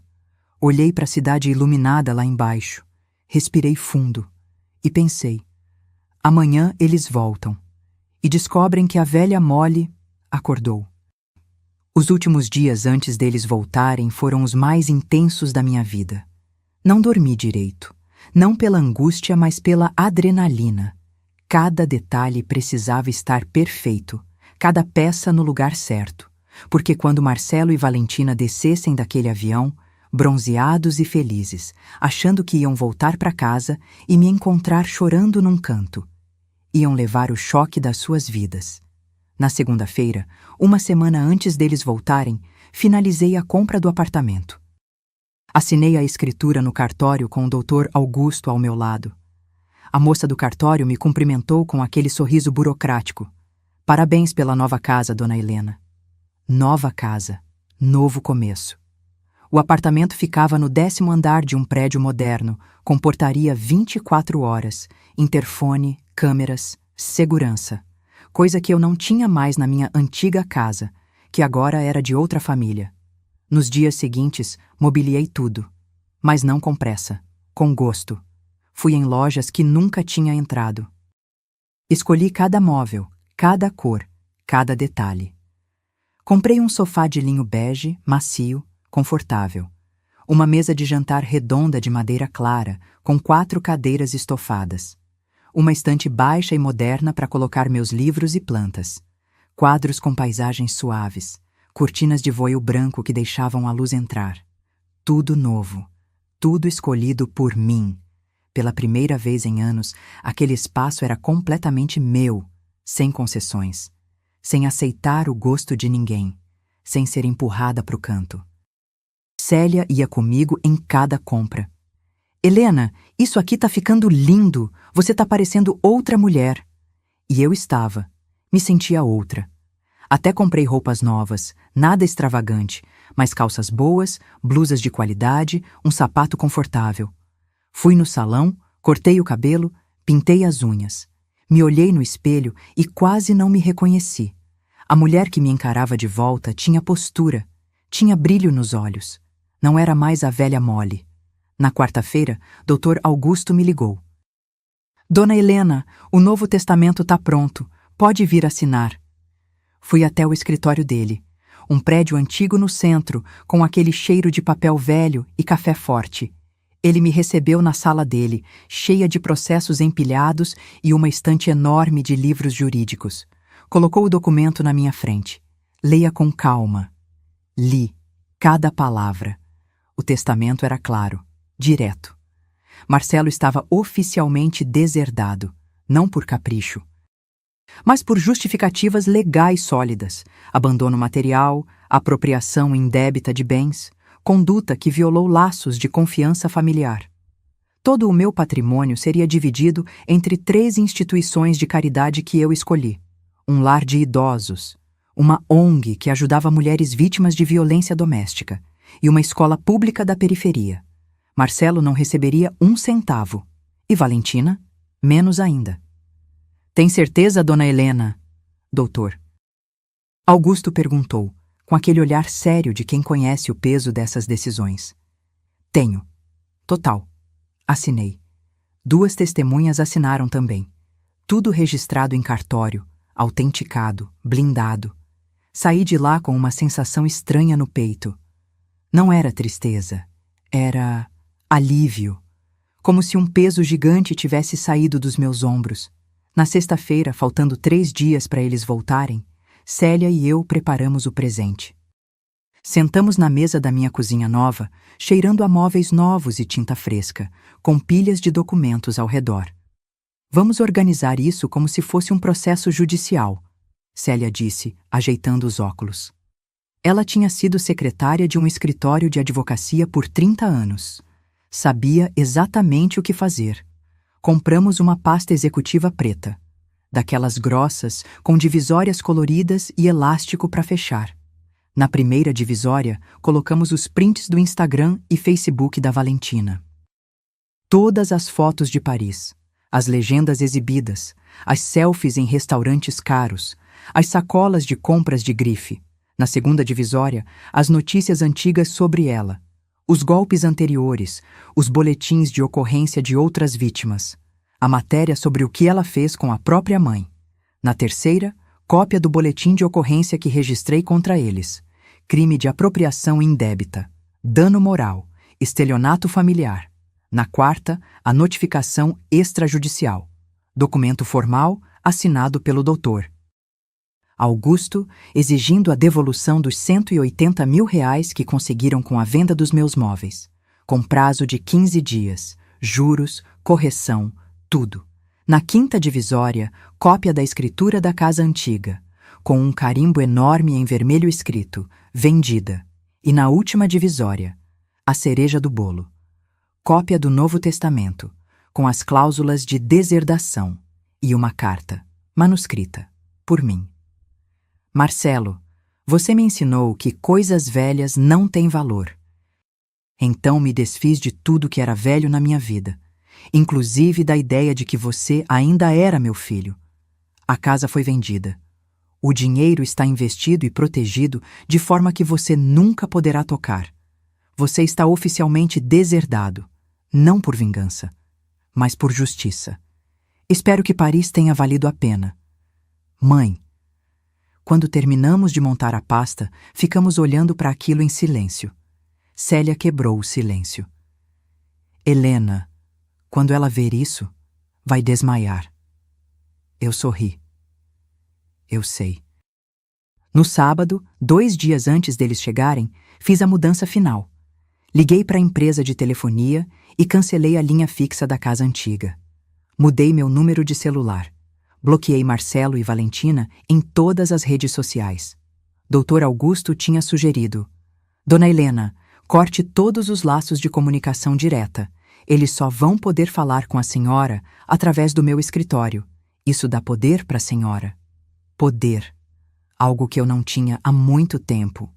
Olhei para a cidade iluminada lá embaixo, respirei fundo e pensei, amanhã eles voltam e descobrem que a velha Molly acordou. Os últimos dias antes deles voltarem foram os mais intensos da minha vida. Não dormi direito, não pela angústia, mas pela adrenalina. Cada detalhe precisava estar perfeito, cada peça no lugar certo, porque quando Marcelo e Valentina descessem daquele avião, bronzeados e felizes, achando que iam voltar para casa e me encontrar chorando num canto. Iam levar o choque das suas vidas. Na segunda-feira, uma semana antes deles voltarem, finalizei a compra do apartamento. Assinei a escritura no cartório com o Dr. Augusto ao meu lado. A moça do cartório me cumprimentou com aquele sorriso burocrático. Parabéns pela nova casa, dona Helena. Nova casa, novo começo. O apartamento ficava no 10º andar de um prédio moderno, com portaria 24 horas, interfone, câmeras, segurança. Coisa que eu não tinha mais na minha antiga casa, que agora era de outra família. Nos dias seguintes, mobiliei tudo. Mas não com pressa, com gosto. Fui em lojas que nunca tinha entrado. Escolhi cada móvel, cada cor, cada detalhe. Comprei um sofá de linho bege, macio, confortável. Uma mesa de jantar redonda de madeira clara, com 4 cadeiras estofadas. Uma estante baixa e moderna para colocar meus livros e plantas. Quadros com paisagens suaves. Cortinas de voio branco que deixavam a luz entrar. Tudo novo. Tudo escolhido por mim. Pela primeira vez em anos, aquele espaço era completamente meu, sem concessões. Sem aceitar o gosto de ninguém. Sem ser empurrada para o canto. Célia ia comigo em cada compra. Helena, isso aqui tá ficando lindo. Você tá parecendo outra mulher. E eu estava. Me sentia outra. Até comprei roupas novas, nada extravagante, mas calças boas, blusas de qualidade, um sapato confortável. Fui no salão, cortei o cabelo, pintei as unhas. Me olhei no espelho e quase não me reconheci. A mulher que me encarava de volta tinha postura, tinha brilho nos olhos. Não era mais a velha Molly. Na quarta-feira, Dr. Augusto me ligou. Dona Helena, o Novo Testamento tá pronto. Pode vir assinar. Fui até o escritório dele. Um prédio antigo no centro, com aquele cheiro de papel velho e café forte. Ele me recebeu na sala dele, cheia de processos empilhados e uma estante enorme de livros jurídicos. Colocou o documento na minha frente. Leia com calma. Li cada palavra. O testamento era claro, direto. Marcelo estava oficialmente deserdado, não por capricho, mas por justificativas legais sólidas, abandono material, apropriação indébita de bens, conduta que violou laços de confiança familiar. Todo o meu patrimônio seria dividido entre 3 instituições de caridade que eu escolhi. Um lar de idosos, uma ONG que ajudava mulheres vítimas de violência doméstica e uma escola pública da periferia. Marcelo não receberia 1 centavo. E Valentina, menos ainda. Tem certeza, dona Helena? Doutor. Augusto perguntou, com aquele olhar sério de quem conhece o peso dessas decisões. Tenho. Total. Assinei. 2 testemunhas assinaram também. Tudo registrado em cartório, autenticado, blindado. Saí de lá com uma sensação estranha no peito. Não era tristeza. Era alívio. Como se um peso gigante tivesse saído dos meus ombros. Na sexta-feira, faltando 3 dias para eles voltarem, Célia e eu preparamos o presente. Sentamos na mesa da minha cozinha nova, cheirando a móveis novos e tinta fresca, com pilhas de documentos ao redor. Vamos organizar isso como se fosse um processo judicial, Célia disse, ajeitando os óculos. Ela tinha sido secretária de um escritório de advocacia por 30 anos. Sabia exatamente o que fazer. Compramos uma pasta executiva preta, daquelas grossas, com divisórias coloridas e elástico para fechar. Na primeira divisória, colocamos os prints do Instagram e Facebook da Valentina. Todas as fotos de Paris, as legendas exibidas, as selfies em restaurantes caros, as sacolas de compras de grife. Na segunda divisória, as notícias antigas sobre ela, os golpes anteriores, os boletins de ocorrência de outras vítimas, a matéria sobre o que ela fez com a própria mãe. Na terceira, cópia do boletim de ocorrência que registrei contra eles, crime de apropriação indébita, dano moral, estelionato familiar. Na quarta, a notificação extrajudicial, documento formal assinado pelo doutor. Augusto, exigindo a devolução dos R$ 180 mil que conseguiram com a venda dos meus móveis, com prazo de 15 dias, juros, correção, tudo. Na quinta divisória, cópia da escritura da casa antiga, com um carimbo enorme em vermelho escrito, vendida. E na última divisória, a cereja do bolo, cópia do Novo Testamento, com as cláusulas de deserdação, e uma carta, manuscrita, por mim. Marcelo, você me ensinou que coisas velhas não têm valor. Então me desfiz de tudo que era velho na minha vida, inclusive da ideia de que você ainda era meu filho. A casa foi vendida. O dinheiro está investido e protegido de forma que você nunca poderá tocar. Você está oficialmente deserdado, não por vingança, mas por justiça. Espero que Paris tenha valido a pena. Mãe, quando terminamos de montar a pasta, ficamos olhando para aquilo em silêncio. Célia quebrou o silêncio. Helena, quando ela ver isso, vai desmaiar. Eu sorri. Eu sei. No sábado, 2 dias antes deles chegarem, fiz a mudança final. Liguei para a empresa de telefonia e cancelei a linha fixa da casa antiga. Mudei meu número de celular. Bloqueei Marcelo e Valentina em todas as redes sociais. Dr. Augusto tinha sugerido: Dona Helena, corte todos os laços de comunicação direta. Eles só vão poder falar com a senhora através do meu escritório. Isso dá poder para a senhora. Poder. Algo que eu não tinha há muito tempo.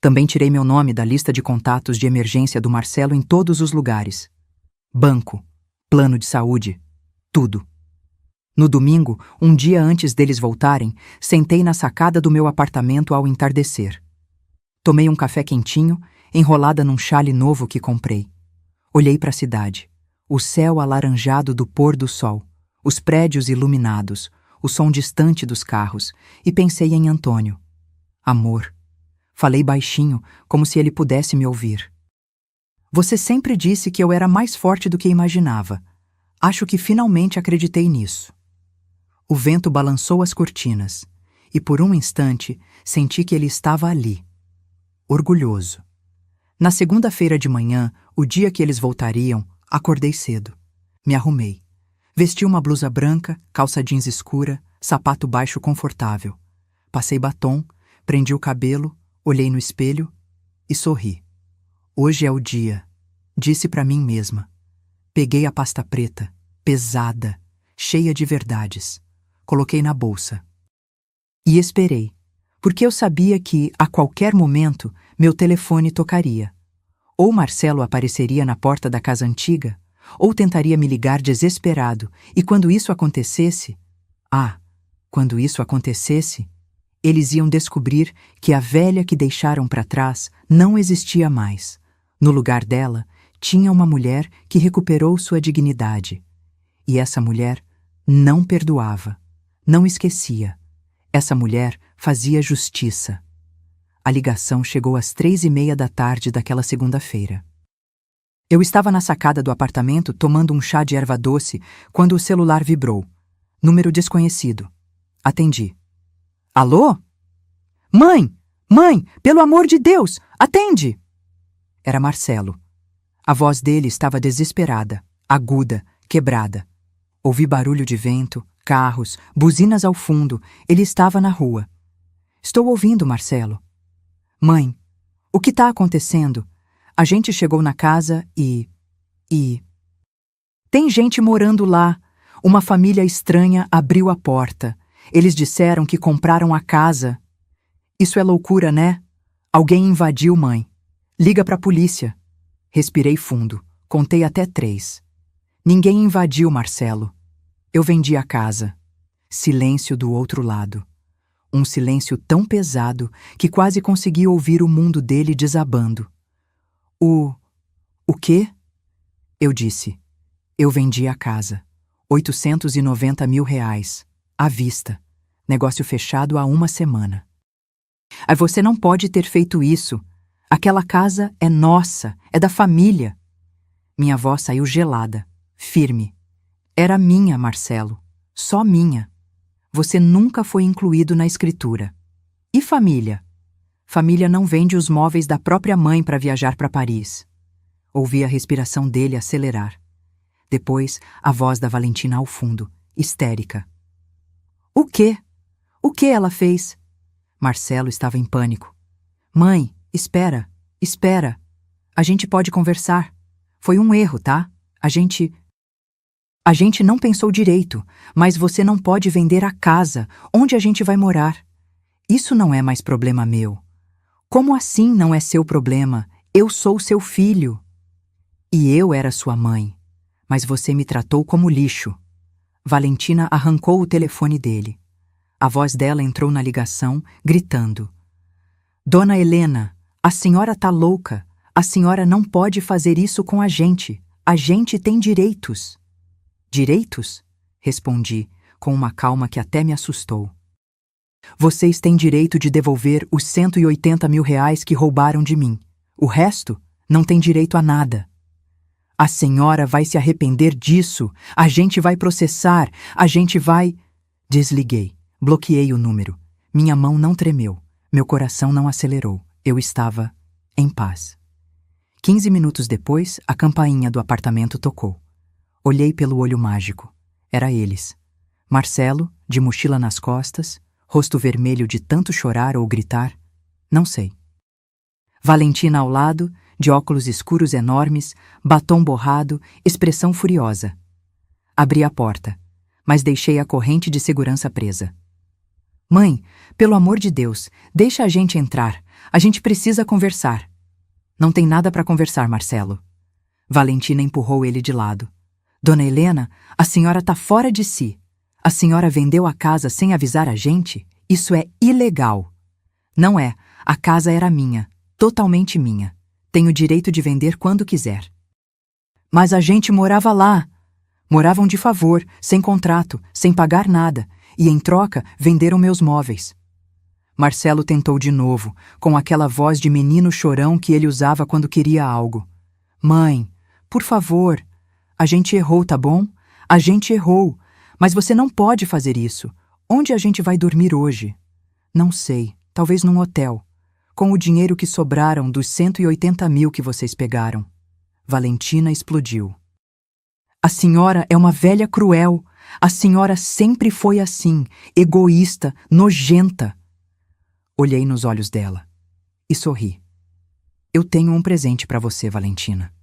Também tirei meu nome da lista de contatos de emergência do Marcelo em todos os lugares. Banco, plano de saúde, tudo. No domingo, um dia antes deles voltarem, sentei na sacada do meu apartamento ao entardecer. Tomei um café quentinho, enrolada num chale novo que comprei. Olhei para a cidade, o céu alaranjado do pôr do sol, os prédios iluminados, o som distante dos carros, e pensei em Antônio. Amor. Falei baixinho, como se ele pudesse me ouvir. Você sempre disse que eu era mais forte do que imaginava. Acho que finalmente acreditei nisso. O vento balançou as cortinas, e por um instante senti que ele estava ali, orgulhoso. Na segunda-feira de manhã, o dia que eles voltariam, acordei cedo. Me arrumei. Vesti uma blusa branca, calça jeans escura, sapato baixo confortável. Passei batom, prendi o cabelo, olhei no espelho e sorri. Hoje é o dia, disse para mim mesma. Peguei a pasta preta, pesada, cheia de verdades. Coloquei na bolsa. E esperei, porque eu sabia que, a qualquer momento, meu telefone tocaria. Ou Marcelo apareceria na porta da casa antiga, ou tentaria me ligar desesperado, e quando isso acontecesse... quando isso acontecesse, eles iam descobrir que a velha que deixaram para trás não existia mais. No lugar dela, tinha uma mulher que recuperou sua dignidade. E essa mulher não perdoava, não esquecia. Essa mulher fazia justiça. A ligação chegou às 3:30 da tarde daquela segunda-feira. Eu estava na sacada do apartamento tomando um chá de erva doce quando o celular vibrou. Número desconhecido. Atendi. Alô? Mãe! Mãe! Pelo amor de Deus! Atende! Era Marcelo. A voz dele estava desesperada, aguda, quebrada. Ouvi barulho de vento, carros, buzinas ao fundo. Ele estava na rua. Estou ouvindo, Marcelo. Mãe, o que está acontecendo? A gente chegou na casa e... Tem gente morando lá. Uma família estranha abriu a porta. Eles disseram que compraram a casa. Isso é loucura, né? Alguém invadiu, mãe. Liga pra polícia. Respirei fundo. Contei até 3. Ninguém invadiu, Marcelo. Eu vendi a casa. Silêncio do outro lado. Um silêncio tão pesado que quase consegui ouvir o mundo dele desabando. O quê? Eu disse. Eu vendi a casa. R$ 890 mil. À vista. Negócio fechado há 1 semana. Você não pode ter feito isso. Aquela casa é nossa, é da família. Minha voz saiu gelada, firme. Era minha, Marcelo. Só minha. Você nunca foi incluído na escritura. E família? Família não vende os móveis da própria mãe para viajar para Paris. Ouvi a respiração dele acelerar. Depois, a voz da Valentina ao fundo, histérica. O quê? O que ela fez? Marcelo estava em pânico. Mãe, espera, espera. A gente pode conversar. Foi um erro, tá? A gente não pensou direito, mas você não pode vender a casa. Onde a gente vai morar? Isso não é mais problema meu. Como assim não é seu problema? Eu sou seu filho. E eu era sua mãe, mas você me tratou como lixo. Valentina arrancou o telefone dele. A voz dela entrou na ligação, gritando. Dona Helena, a senhora tá louca. A senhora não pode fazer isso com a gente. A gente tem direitos. Direitos? Respondi, com uma calma que até me assustou. Vocês têm direito de devolver os 180 mil reais que roubaram de mim. O resto não tem direito a nada. A senhora vai se arrepender disso. A gente vai processar. A gente vai... Desliguei. Bloqueei o número. Minha mão não tremeu. Meu coração não acelerou. Eu estava em paz. 15 minutos depois, a campainha do apartamento tocou. Olhei pelo olho mágico. Era eles. Marcelo, de mochila nas costas, rosto vermelho de tanto chorar ou gritar, não sei. Valentina ao lado, de óculos escuros enormes, batom borrado, expressão furiosa. Abri a porta, mas deixei a corrente de segurança presa. Mãe, pelo amor de Deus, deixa a gente entrar. A gente precisa conversar. Não tem nada para conversar, Marcelo. Valentina empurrou ele de lado. Dona Helena, a senhora tá fora de si. A senhora vendeu a casa sem avisar a gente? Isso é ilegal. Não é. A casa era minha. Totalmente minha. Tenho direito de vender quando quiser. Mas a gente morava lá. Moravam de favor, sem contrato, sem pagar nada. E em troca, venderam meus móveis. Marcelo tentou de novo, com aquela voz de menino chorão que ele usava quando queria algo. Mãe, por favor. A gente errou, tá bom? A gente errou. Mas você não pode fazer isso. Onde a gente vai dormir hoje? Não sei. Talvez num hotel. Com o dinheiro que sobraram dos 180 mil que vocês pegaram. Valentina explodiu. A senhora é uma velha cruel. A senhora sempre foi assim, egoísta, nojenta. Olhei nos olhos dela e sorri. Eu tenho um presente para você, Valentina.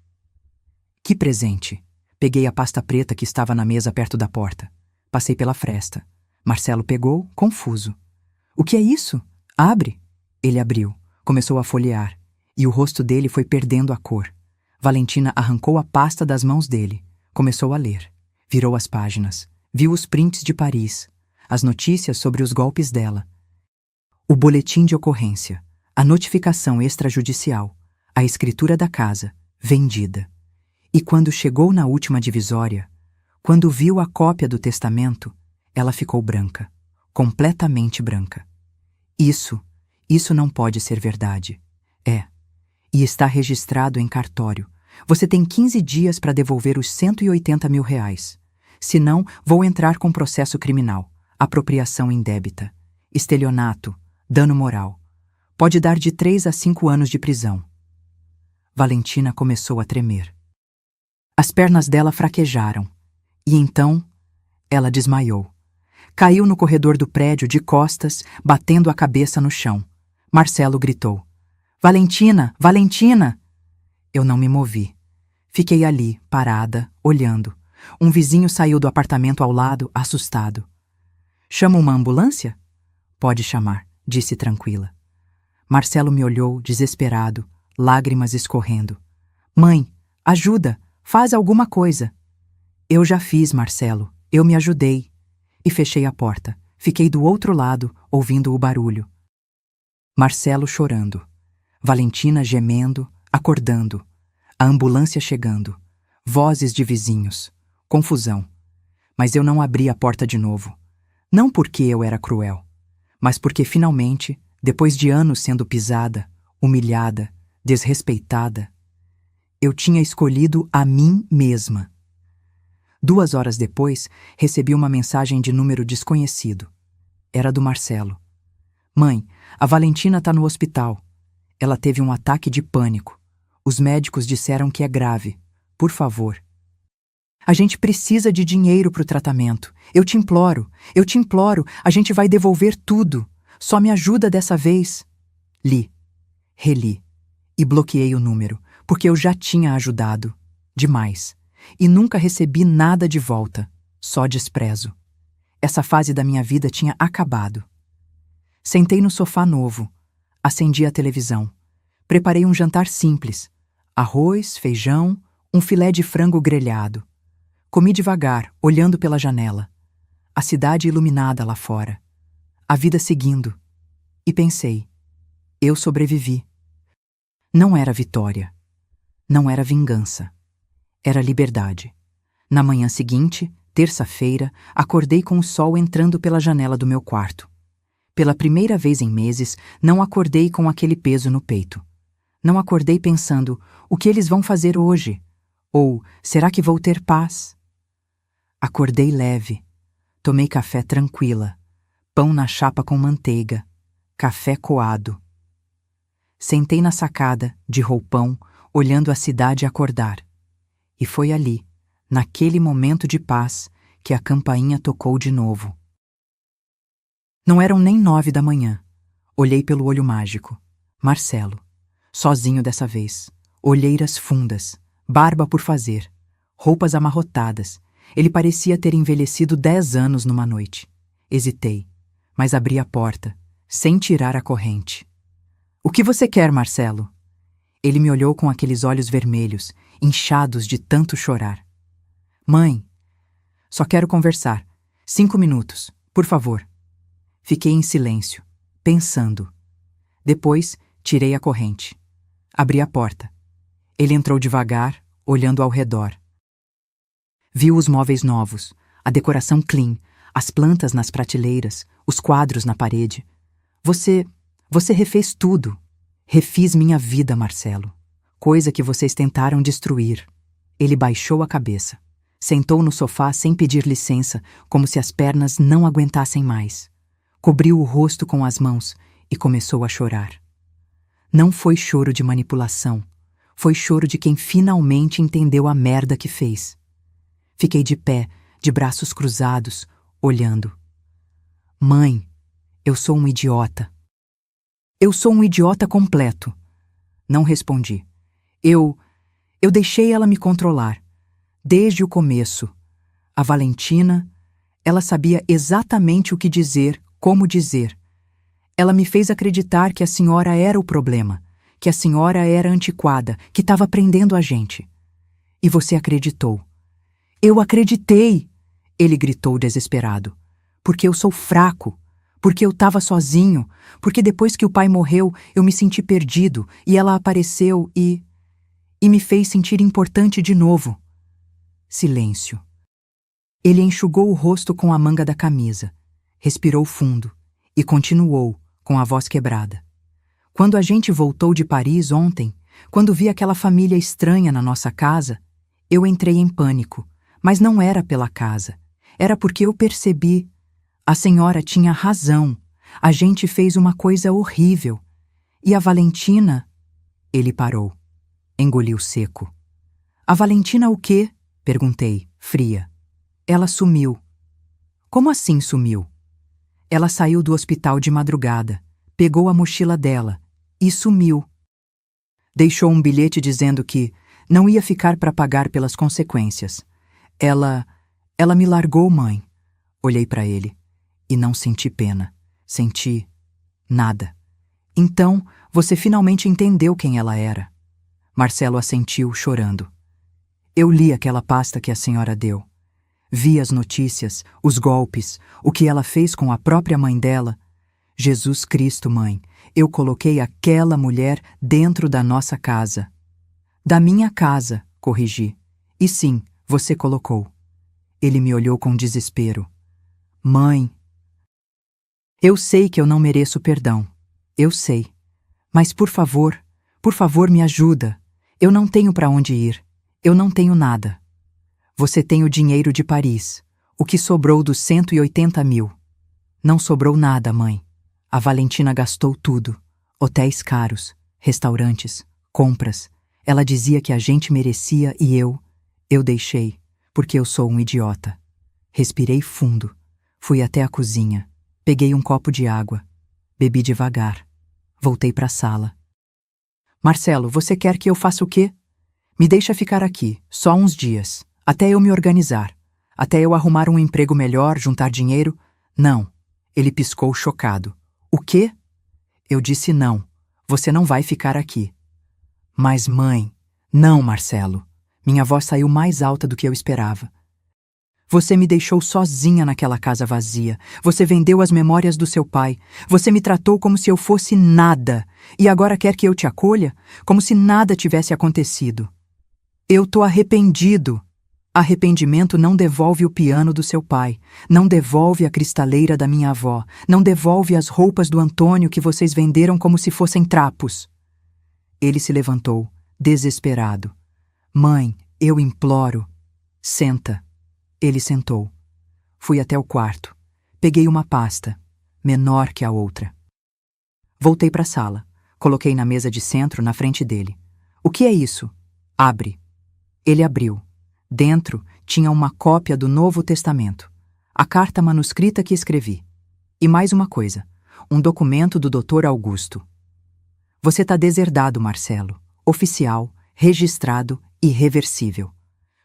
Que presente? Peguei a pasta preta que estava na mesa perto da porta. Passei pela fresta. Marcelo pegou, confuso. O que é isso? Abre. Ele abriu, começou a folhear, e o rosto dele foi perdendo a cor. Valentina arrancou a pasta das mãos dele, começou a ler. Virou as páginas, viu os prints de Paris, as notícias sobre os golpes dela. O boletim de ocorrência, a notificação extrajudicial, a escritura da casa, vendida. E quando chegou na última divisória, quando viu a cópia do testamento, ela ficou branca, completamente branca. Isso não pode ser verdade. É. E está registrado em cartório. Você tem 15 dias para devolver os 180 mil reais. Senão, vou entrar com processo criminal, apropriação indébita, estelionato, dano moral. Pode dar de 3 a 5 anos de prisão. Valentina começou a tremer. As pernas dela fraquejaram. E então, ela desmaiou. Caiu no corredor do prédio de costas, batendo a cabeça no chão. Marcelo gritou. Valentina! Valentina! Eu não me movi. Fiquei ali, parada, olhando. Um vizinho saiu do apartamento ao lado, assustado. Chama uma ambulância? Pode chamar, disse tranquila. Marcelo me olhou, desesperado, lágrimas escorrendo. Mãe, ajuda! Faz alguma coisa. Eu já fiz, Marcelo. Eu me ajudei. E fechei a porta. Fiquei do outro lado, ouvindo o barulho. Marcelo chorando. Valentina gemendo, acordando. A ambulância chegando. Vozes de vizinhos. Confusão. Mas eu não abri a porta de novo. Não porque eu era cruel, mas porque finalmente, depois de anos sendo pisada, humilhada, desrespeitada, eu tinha escolhido a mim mesma. 2 horas depois, recebi uma mensagem de número desconhecido. Era do Marcelo. Mãe, a Valentina tá no hospital. Ela teve um ataque de pânico. Os médicos disseram que é grave. Por favor. A gente precisa de dinheiro pro tratamento. Eu te imploro, a gente vai devolver tudo. Só me ajuda dessa vez. Li, reli e bloqueei o número, porque eu já tinha ajudado. Demais. E nunca recebi nada de volta. Só desprezo. Essa fase da minha vida tinha acabado. Sentei no sofá novo. Acendi a televisão. Preparei um jantar simples. Arroz, feijão, um filé de frango grelhado. Comi devagar, olhando pela janela. A cidade iluminada lá fora. A vida seguindo. E pensei, eu sobrevivi. Não era vitória. Não era vingança. Era liberdade. Na manhã seguinte, terça-feira, acordei com o sol entrando pela janela do meu quarto. Pela primeira vez em meses, não acordei com aquele peso no peito. Não acordei pensando, o que eles vão fazer hoje? Ou, será que vou ter paz? Acordei leve. Tomei café tranquila. Pão na chapa com manteiga. Café coado. Sentei na sacada, de roupão, olhando a cidade acordar. E foi ali, naquele momento de paz, que a campainha tocou de novo. Não eram nem 9 da manhã. Olhei pelo olho mágico. Marcelo. Sozinho dessa vez. Olheiras fundas. Barba por fazer. Roupas amarrotadas. Ele parecia ter envelhecido 10 anos numa noite. Hesitei, mas abri a porta, sem tirar a corrente. O que você quer, Marcelo? Ele me olhou com aqueles olhos vermelhos, inchados de tanto chorar. Mãe, só quero conversar. 5 minutos, por favor. Fiquei em silêncio, pensando. Depois, tirei a corrente. Abri a porta. Ele entrou devagar, olhando ao redor. Viu os móveis novos, a decoração clean, as plantas nas prateleiras, os quadros na parede. Você refez tudo. Refiz minha vida, Marcelo. Coisa que vocês tentaram destruir. Ele baixou a cabeça. Sentou no sofá sem pedir licença, como se as pernas não aguentassem mais. Cobriu o rosto com as mãos e começou a chorar. Não foi choro de manipulação. Foi choro de quem finalmente entendeu a merda que fez. Fiquei de pé, de braços cruzados, olhando. Mãe, eu sou um idiota. Eu sou um idiota completo. Não respondi. Eu deixei ela me controlar. Desde o começo. A Valentina, ela sabia exatamente o que dizer, como dizer. Ela me fez acreditar que a senhora era o problema, que a senhora era antiquada, que estava prendendo a gente. E você acreditou. Eu acreditei! Ele gritou desesperado. Porque eu sou fraco. Porque eu estava sozinho. Porque depois que o pai morreu, eu me senti perdido e ela apareceu e me fez sentir importante de novo. Silêncio. Ele enxugou o rosto com a manga da camisa, respirou fundo e continuou, com a voz quebrada. Quando a gente voltou de Paris ontem, quando vi aquela família estranha na nossa casa, eu entrei em pânico, mas não era pela casa. Era porque eu percebi. A senhora tinha razão. A gente fez uma coisa horrível. E a Valentina? Ele parou. Engoliu seco. A Valentina o quê? Perguntei, fria. Ela sumiu. Como assim sumiu? Ela saiu do hospital de madrugada, pegou a mochila dela e sumiu. Deixou um bilhete dizendo que não ia ficar para pagar pelas consequências. Ela me largou, mãe. Olhei para ele e não senti pena. Senti nada. Então, você finalmente entendeu quem ela era. Marcelo assentiu, chorando. Eu li aquela pasta que a senhora deu. Vi as notícias, os golpes, o que ela fez com a própria mãe dela. Jesus Cristo, mãe, eu coloquei aquela mulher dentro da nossa casa. Da minha casa, corrigi. E sim, você colocou. Ele me olhou com desespero. Mãe. Eu sei que eu não mereço perdão. Eu sei. Mas por favor me ajuda. Eu não tenho para onde ir. Eu não tenho nada. Você tem o dinheiro de Paris, o que sobrou dos 180 mil. Não sobrou nada, mãe. A Valentina gastou tudo. Hotéis caros, restaurantes, compras. Ela dizia que a gente merecia e eu deixei, porque eu sou um idiota. Respirei fundo. Fui até a cozinha. Peguei um copo de água. Bebi devagar. Voltei para a sala. Marcelo, você quer que eu faça o quê? Me deixa ficar aqui, só uns dias, até eu me organizar, até eu arrumar um emprego melhor, juntar dinheiro. Não. Ele piscou chocado. O quê? Eu disse não. Você não vai ficar aqui. Mas, mãe... Não, Marcelo. Minha voz saiu mais alta do que eu esperava. Você me deixou sozinha naquela casa vazia. Você vendeu as memórias do seu pai. Você me tratou como se eu fosse nada. E agora quer que eu te acolha? Como se nada tivesse acontecido. Eu tô arrependido. Arrependimento não devolve o piano do seu pai. Não devolve a cristaleira da minha avó. Não devolve as roupas do Antônio que vocês venderam como se fossem trapos. Ele se levantou, desesperado. Mãe, eu imploro. Senta. Ele sentou. Fui até o quarto. Peguei uma pasta, menor que a outra. Voltei para a sala. Coloquei na mesa de centro, na frente dele. O que é isso? Abre. Ele abriu. Dentro tinha uma cópia do Novo Testamento. A carta manuscrita que escrevi. E mais uma coisa. Um documento do Dr. Augusto. Você está deserdado, Marcelo. Oficial, registrado, irreversível.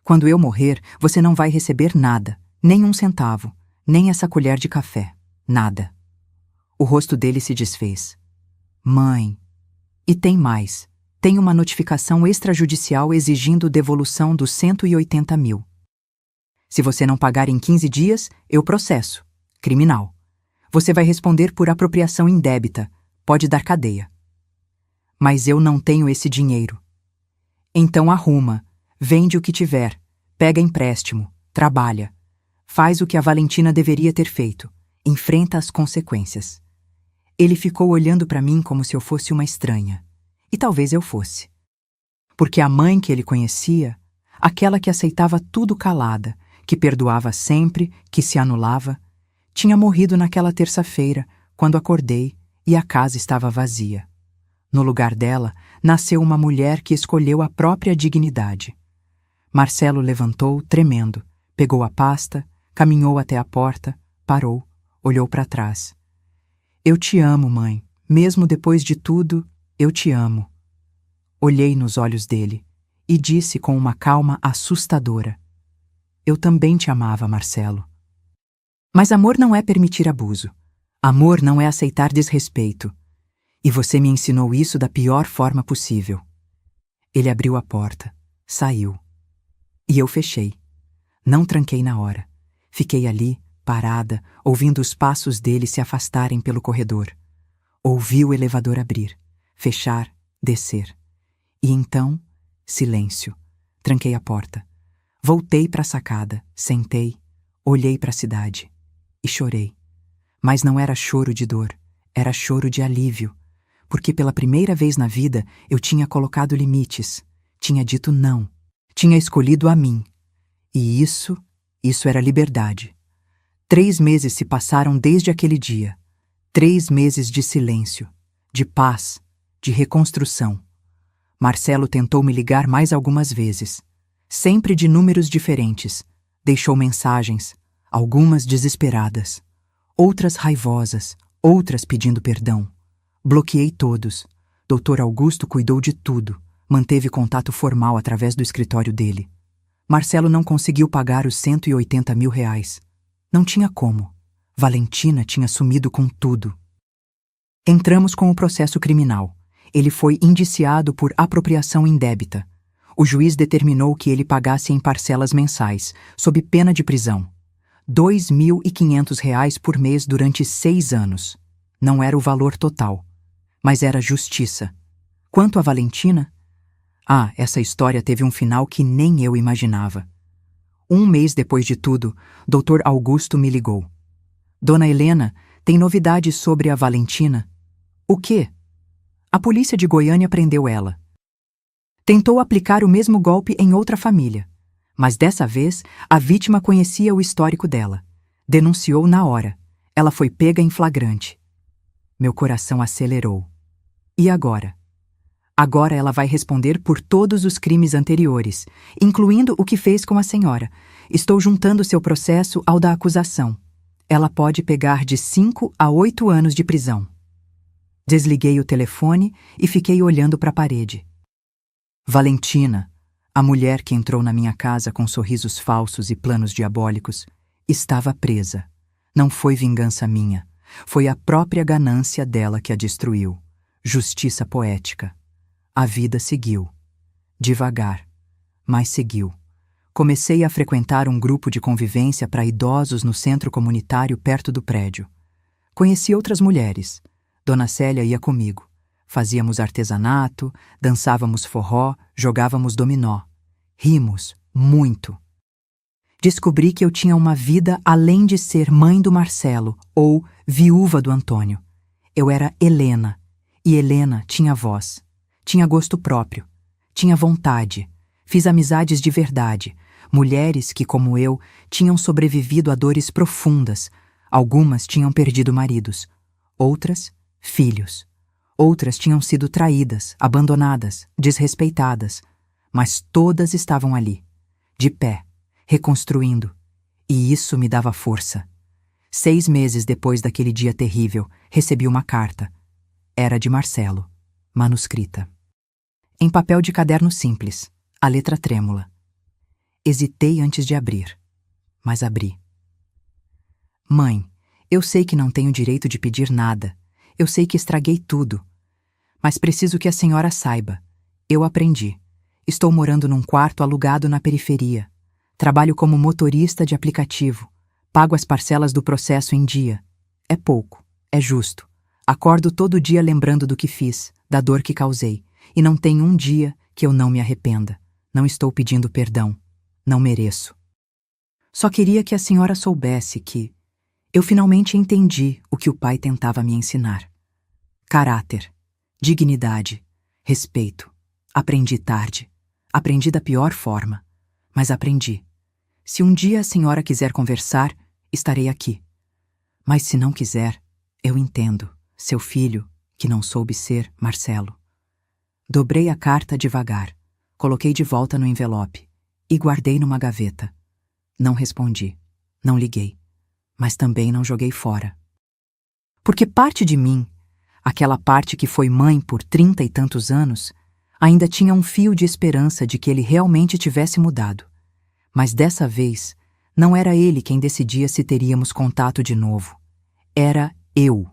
Quando eu morrer, você não vai receber nada, nem um centavo, nem essa colher de café, nada. O rosto dele se desfez. Mãe. E tem mais. Tem uma notificação extrajudicial exigindo devolução dos 180 mil. Se você não pagar em 15 dias, eu processo. Criminal. Você vai responder por apropriação indébita. Pode dar cadeia. Mas eu não tenho esse dinheiro. Então arruma. Vende o que tiver, pega empréstimo, trabalha. Faz o que a Valentina deveria ter feito, enfrenta as consequências. Ele ficou olhando para mim como se eu fosse uma estranha. E talvez eu fosse. Porque a mãe que ele conhecia, aquela que aceitava tudo calada, que perdoava sempre, que se anulava, tinha morrido naquela terça-feira, quando acordei e a casa estava vazia. No lugar dela, nasceu uma mulher que escolheu a própria dignidade. Marcelo levantou, tremendo, pegou a pasta, caminhou até a porta, parou, olhou para trás. Eu te amo, mãe. Mesmo depois de tudo, eu te amo. Olhei nos olhos dele e disse com uma calma assustadora. Eu também te amava, Marcelo. Mas amor não é permitir abuso. Amor não é aceitar desrespeito. E você me ensinou isso da pior forma possível. Ele abriu a porta, saiu. E eu fechei. Não tranquei na hora. Fiquei ali, parada, ouvindo os passos dele se afastarem pelo corredor. Ouvi o elevador abrir, fechar, descer. E então, silêncio. Tranquei a porta. Voltei para a sacada, sentei, olhei para a cidade e chorei. Mas não era choro de dor, era choro de alívio, porque pela primeira vez na vida eu tinha colocado limites, tinha dito não. Tinha escolhido a mim. E isso era liberdade. 3 meses se passaram desde aquele dia. 3 meses de silêncio, de paz, de reconstrução. Marcelo tentou me ligar mais algumas vezes. Sempre de números diferentes. Deixou mensagens, algumas desesperadas. Outras raivosas, outras pedindo perdão. Bloqueei todos. Dr. Augusto cuidou de tudo. Manteve contato formal através do escritório dele. Marcelo não conseguiu pagar os 180 mil reais. Não tinha como. Valentina tinha sumido com tudo. Entramos com o processo criminal. Ele foi indiciado por apropriação indébita. O juiz determinou que ele pagasse em parcelas mensais, sob pena de prisão. R$ 2.500 por mês durante 6 anos. Não era o valor total, mas era justiça. Quanto a Valentina... essa história teve um final que nem eu imaginava. 1 mês depois de tudo, Dr. Augusto me ligou. Dona Helena, tem novidades sobre a Valentina? O quê? A polícia de Goiânia prendeu ela. Tentou aplicar o mesmo golpe em outra família, mas dessa vez a vítima conhecia o histórico dela. Denunciou na hora. Ela foi pega em flagrante. Meu coração acelerou. E agora? Agora ela vai responder por todos os crimes anteriores, incluindo o que fez com a senhora. Estou juntando seu processo ao da acusação. Ela pode pegar de 5 a 8 anos de prisão. Desliguei o telefone e fiquei olhando para a parede. Valentina, a mulher que entrou na minha casa com sorrisos falsos e planos diabólicos, estava presa. Não foi vingança minha. Foi a própria ganância dela que a destruiu. Justiça poética. A vida seguiu. Devagar, mas seguiu. Comecei a frequentar um grupo de convivência para idosos no centro comunitário perto do prédio. Conheci outras mulheres. Dona Célia ia comigo. Fazíamos artesanato, dançávamos forró, jogávamos dominó. Rimos muito. Descobri que eu tinha uma vida além de ser mãe do Marcelo ou viúva do Antônio. Eu era Helena, e Helena tinha voz. Tinha gosto próprio. Tinha vontade. Fiz amizades de verdade. Mulheres que, como eu, tinham sobrevivido a dores profundas. Algumas tinham perdido maridos. Outras, filhos. Outras tinham sido traídas, abandonadas, desrespeitadas. Mas todas estavam ali, de pé, reconstruindo. E isso me dava força. 6 meses depois daquele dia terrível, recebi uma carta. Era de Marcelo, manuscrita. Em papel de caderno simples, a letra trêmula. Hesitei antes de abrir, mas abri. Mãe, eu sei que não tenho direito de pedir nada. Eu sei que estraguei tudo. Mas preciso que a senhora saiba. Eu aprendi. Estou morando num quarto alugado na periferia. Trabalho como motorista de aplicativo. Pago as parcelas do processo em dia. É pouco, é justo. Acordo todo dia lembrando do que fiz, da dor que causei. E não tem um dia que eu não me arrependa. Não estou pedindo perdão. Não mereço. Só queria que a senhora soubesse que eu finalmente entendi o que o pai tentava me ensinar. Caráter, dignidade, respeito. Aprendi tarde. Aprendi da pior forma. Mas aprendi. Se um dia a senhora quiser conversar, estarei aqui. Mas se não quiser, eu entendo. Seu filho, que não soube ser Marcelo. Dobrei a carta devagar. Coloquei de volta no envelope e guardei numa gaveta. Não respondi. Não liguei. Mas também não joguei fora. Porque parte de mim, aquela parte que foi mãe por 30 e tantos anos, ainda tinha um fio de esperança de que ele realmente tivesse mudado. Mas dessa vez, não era ele quem decidia se teríamos contato de novo. Era eu.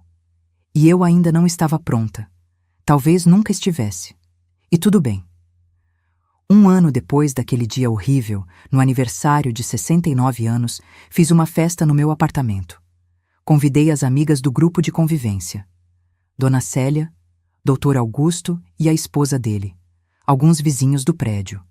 E eu ainda não estava pronta. Talvez nunca estivesse. E tudo bem. 1 ano depois daquele dia horrível, no aniversário de 69 anos, fiz uma festa no meu apartamento. Convidei as amigas do grupo de convivência. Dona Célia, Dr. Augusto e a esposa dele. Alguns vizinhos do prédio.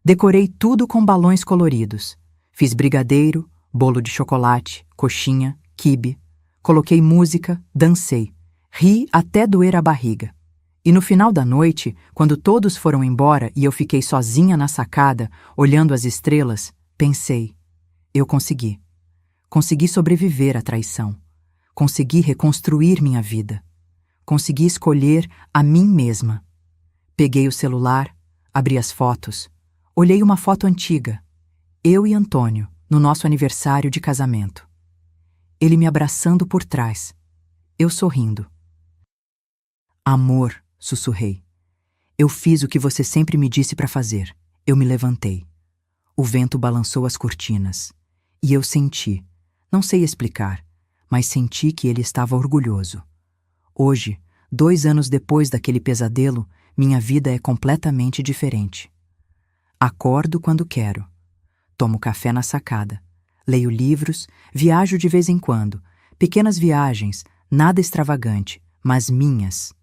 Decorei tudo com balões coloridos. Fiz brigadeiro, bolo de chocolate, coxinha, quibe. Coloquei música, dancei. Ri até doer a barriga. E no final da noite, quando todos foram embora e eu fiquei sozinha na sacada, olhando as estrelas, pensei: eu consegui. Consegui sobreviver à traição. Consegui reconstruir minha vida. Consegui escolher a mim mesma. Peguei o celular, abri as fotos, olhei uma foto antiga. Eu e Antônio, no nosso aniversário de casamento. Ele me abraçando por trás. Eu sorrindo. Amor, sussurrei. Eu fiz o que você sempre me disse para fazer. Eu me levantei. O vento balançou as cortinas. E eu senti, não sei explicar, mas senti que ele estava orgulhoso. Hoje, 2 anos depois daquele pesadelo, minha vida é completamente diferente. Acordo quando quero. Tomo café na sacada. Leio livros, viajo de vez em quando. Pequenas viagens, nada extravagante, mas minhas.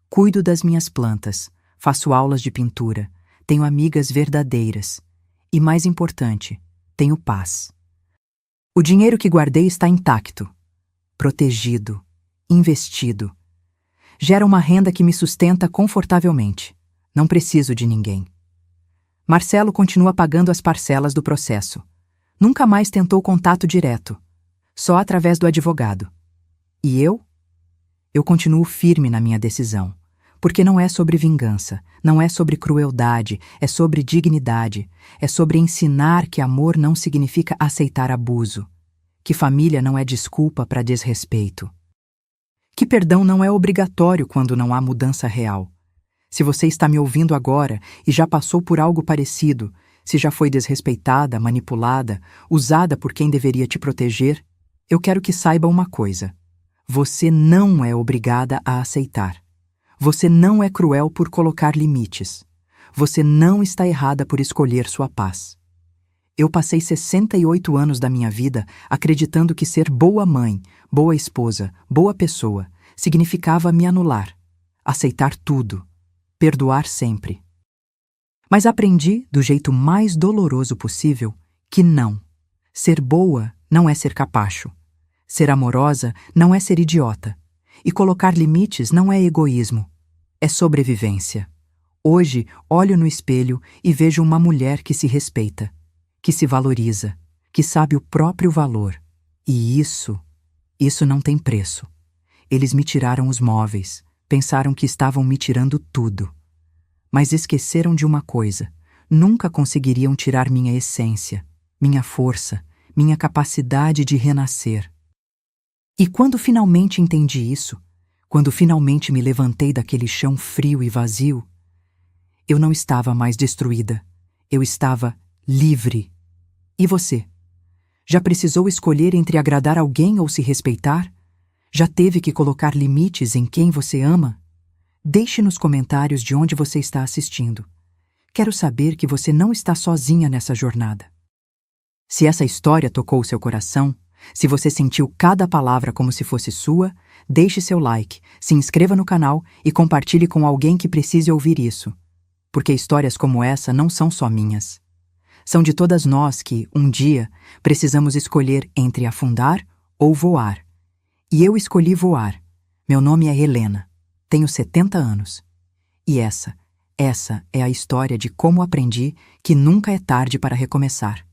Cuido das minhas plantas, faço aulas de pintura, tenho amigas verdadeiras. E mais importante, tenho paz. O dinheiro que guardei está intacto, protegido, investido. Gera uma renda que me sustenta confortavelmente. Não preciso de ninguém. Marcelo continua pagando as parcelas do processo. Nunca mais tentou contato direto. só através do advogado. E eu? Eu continuo firme na minha decisão, porque não é sobre vingança, não é sobre crueldade, é sobre dignidade, é sobre ensinar que amor não significa aceitar abuso, que família não é desculpa para desrespeito, que perdão não é obrigatório quando não há mudança real. Se você está me ouvindo agora e já passou por algo parecido, se já foi desrespeitada, manipulada, usada por quem deveria te proteger, eu quero que saiba uma coisa: você não é obrigada a aceitar. Você não é cruel por colocar limites. Você não está errada por escolher sua paz. Eu passei 68 anos da minha vida acreditando que ser boa mãe, boa esposa, boa pessoa significava me anular, aceitar tudo, perdoar sempre. Mas aprendi, do jeito mais doloroso possível, que não. Ser boa não é ser capacho. Ser amorosa não é ser idiota. E colocar limites não é egoísmo. É sobrevivência. Hoje, olho no espelho e vejo uma mulher que se respeita, que se valoriza, que sabe o próprio valor. E isso não tem preço. Eles me tiraram os móveis, pensaram que estavam me tirando tudo. Mas esqueceram de uma coisa: nunca conseguiriam tirar minha essência, minha força, minha capacidade de renascer. E quando finalmente entendi isso, quando finalmente me levantei daquele chão frio e vazio, eu não estava mais destruída, eu estava livre. E você? Já precisou escolher entre agradar alguém ou se respeitar? Já teve que colocar limites em quem você ama? Deixe nos comentários de onde você está assistindo. Quero saber que você não está sozinha nessa jornada. Se essa história tocou seu coração, se você sentiu cada palavra como se fosse sua, deixe seu like, se inscreva no canal e compartilhe com alguém que precise ouvir isso. Porque histórias como essa não são só minhas. São de todas nós que, um dia, precisamos escolher entre afundar ou voar. E eu escolhi voar. Meu nome é Helena. Tenho 70 anos. E essa é a história de como aprendi que nunca é tarde para recomeçar.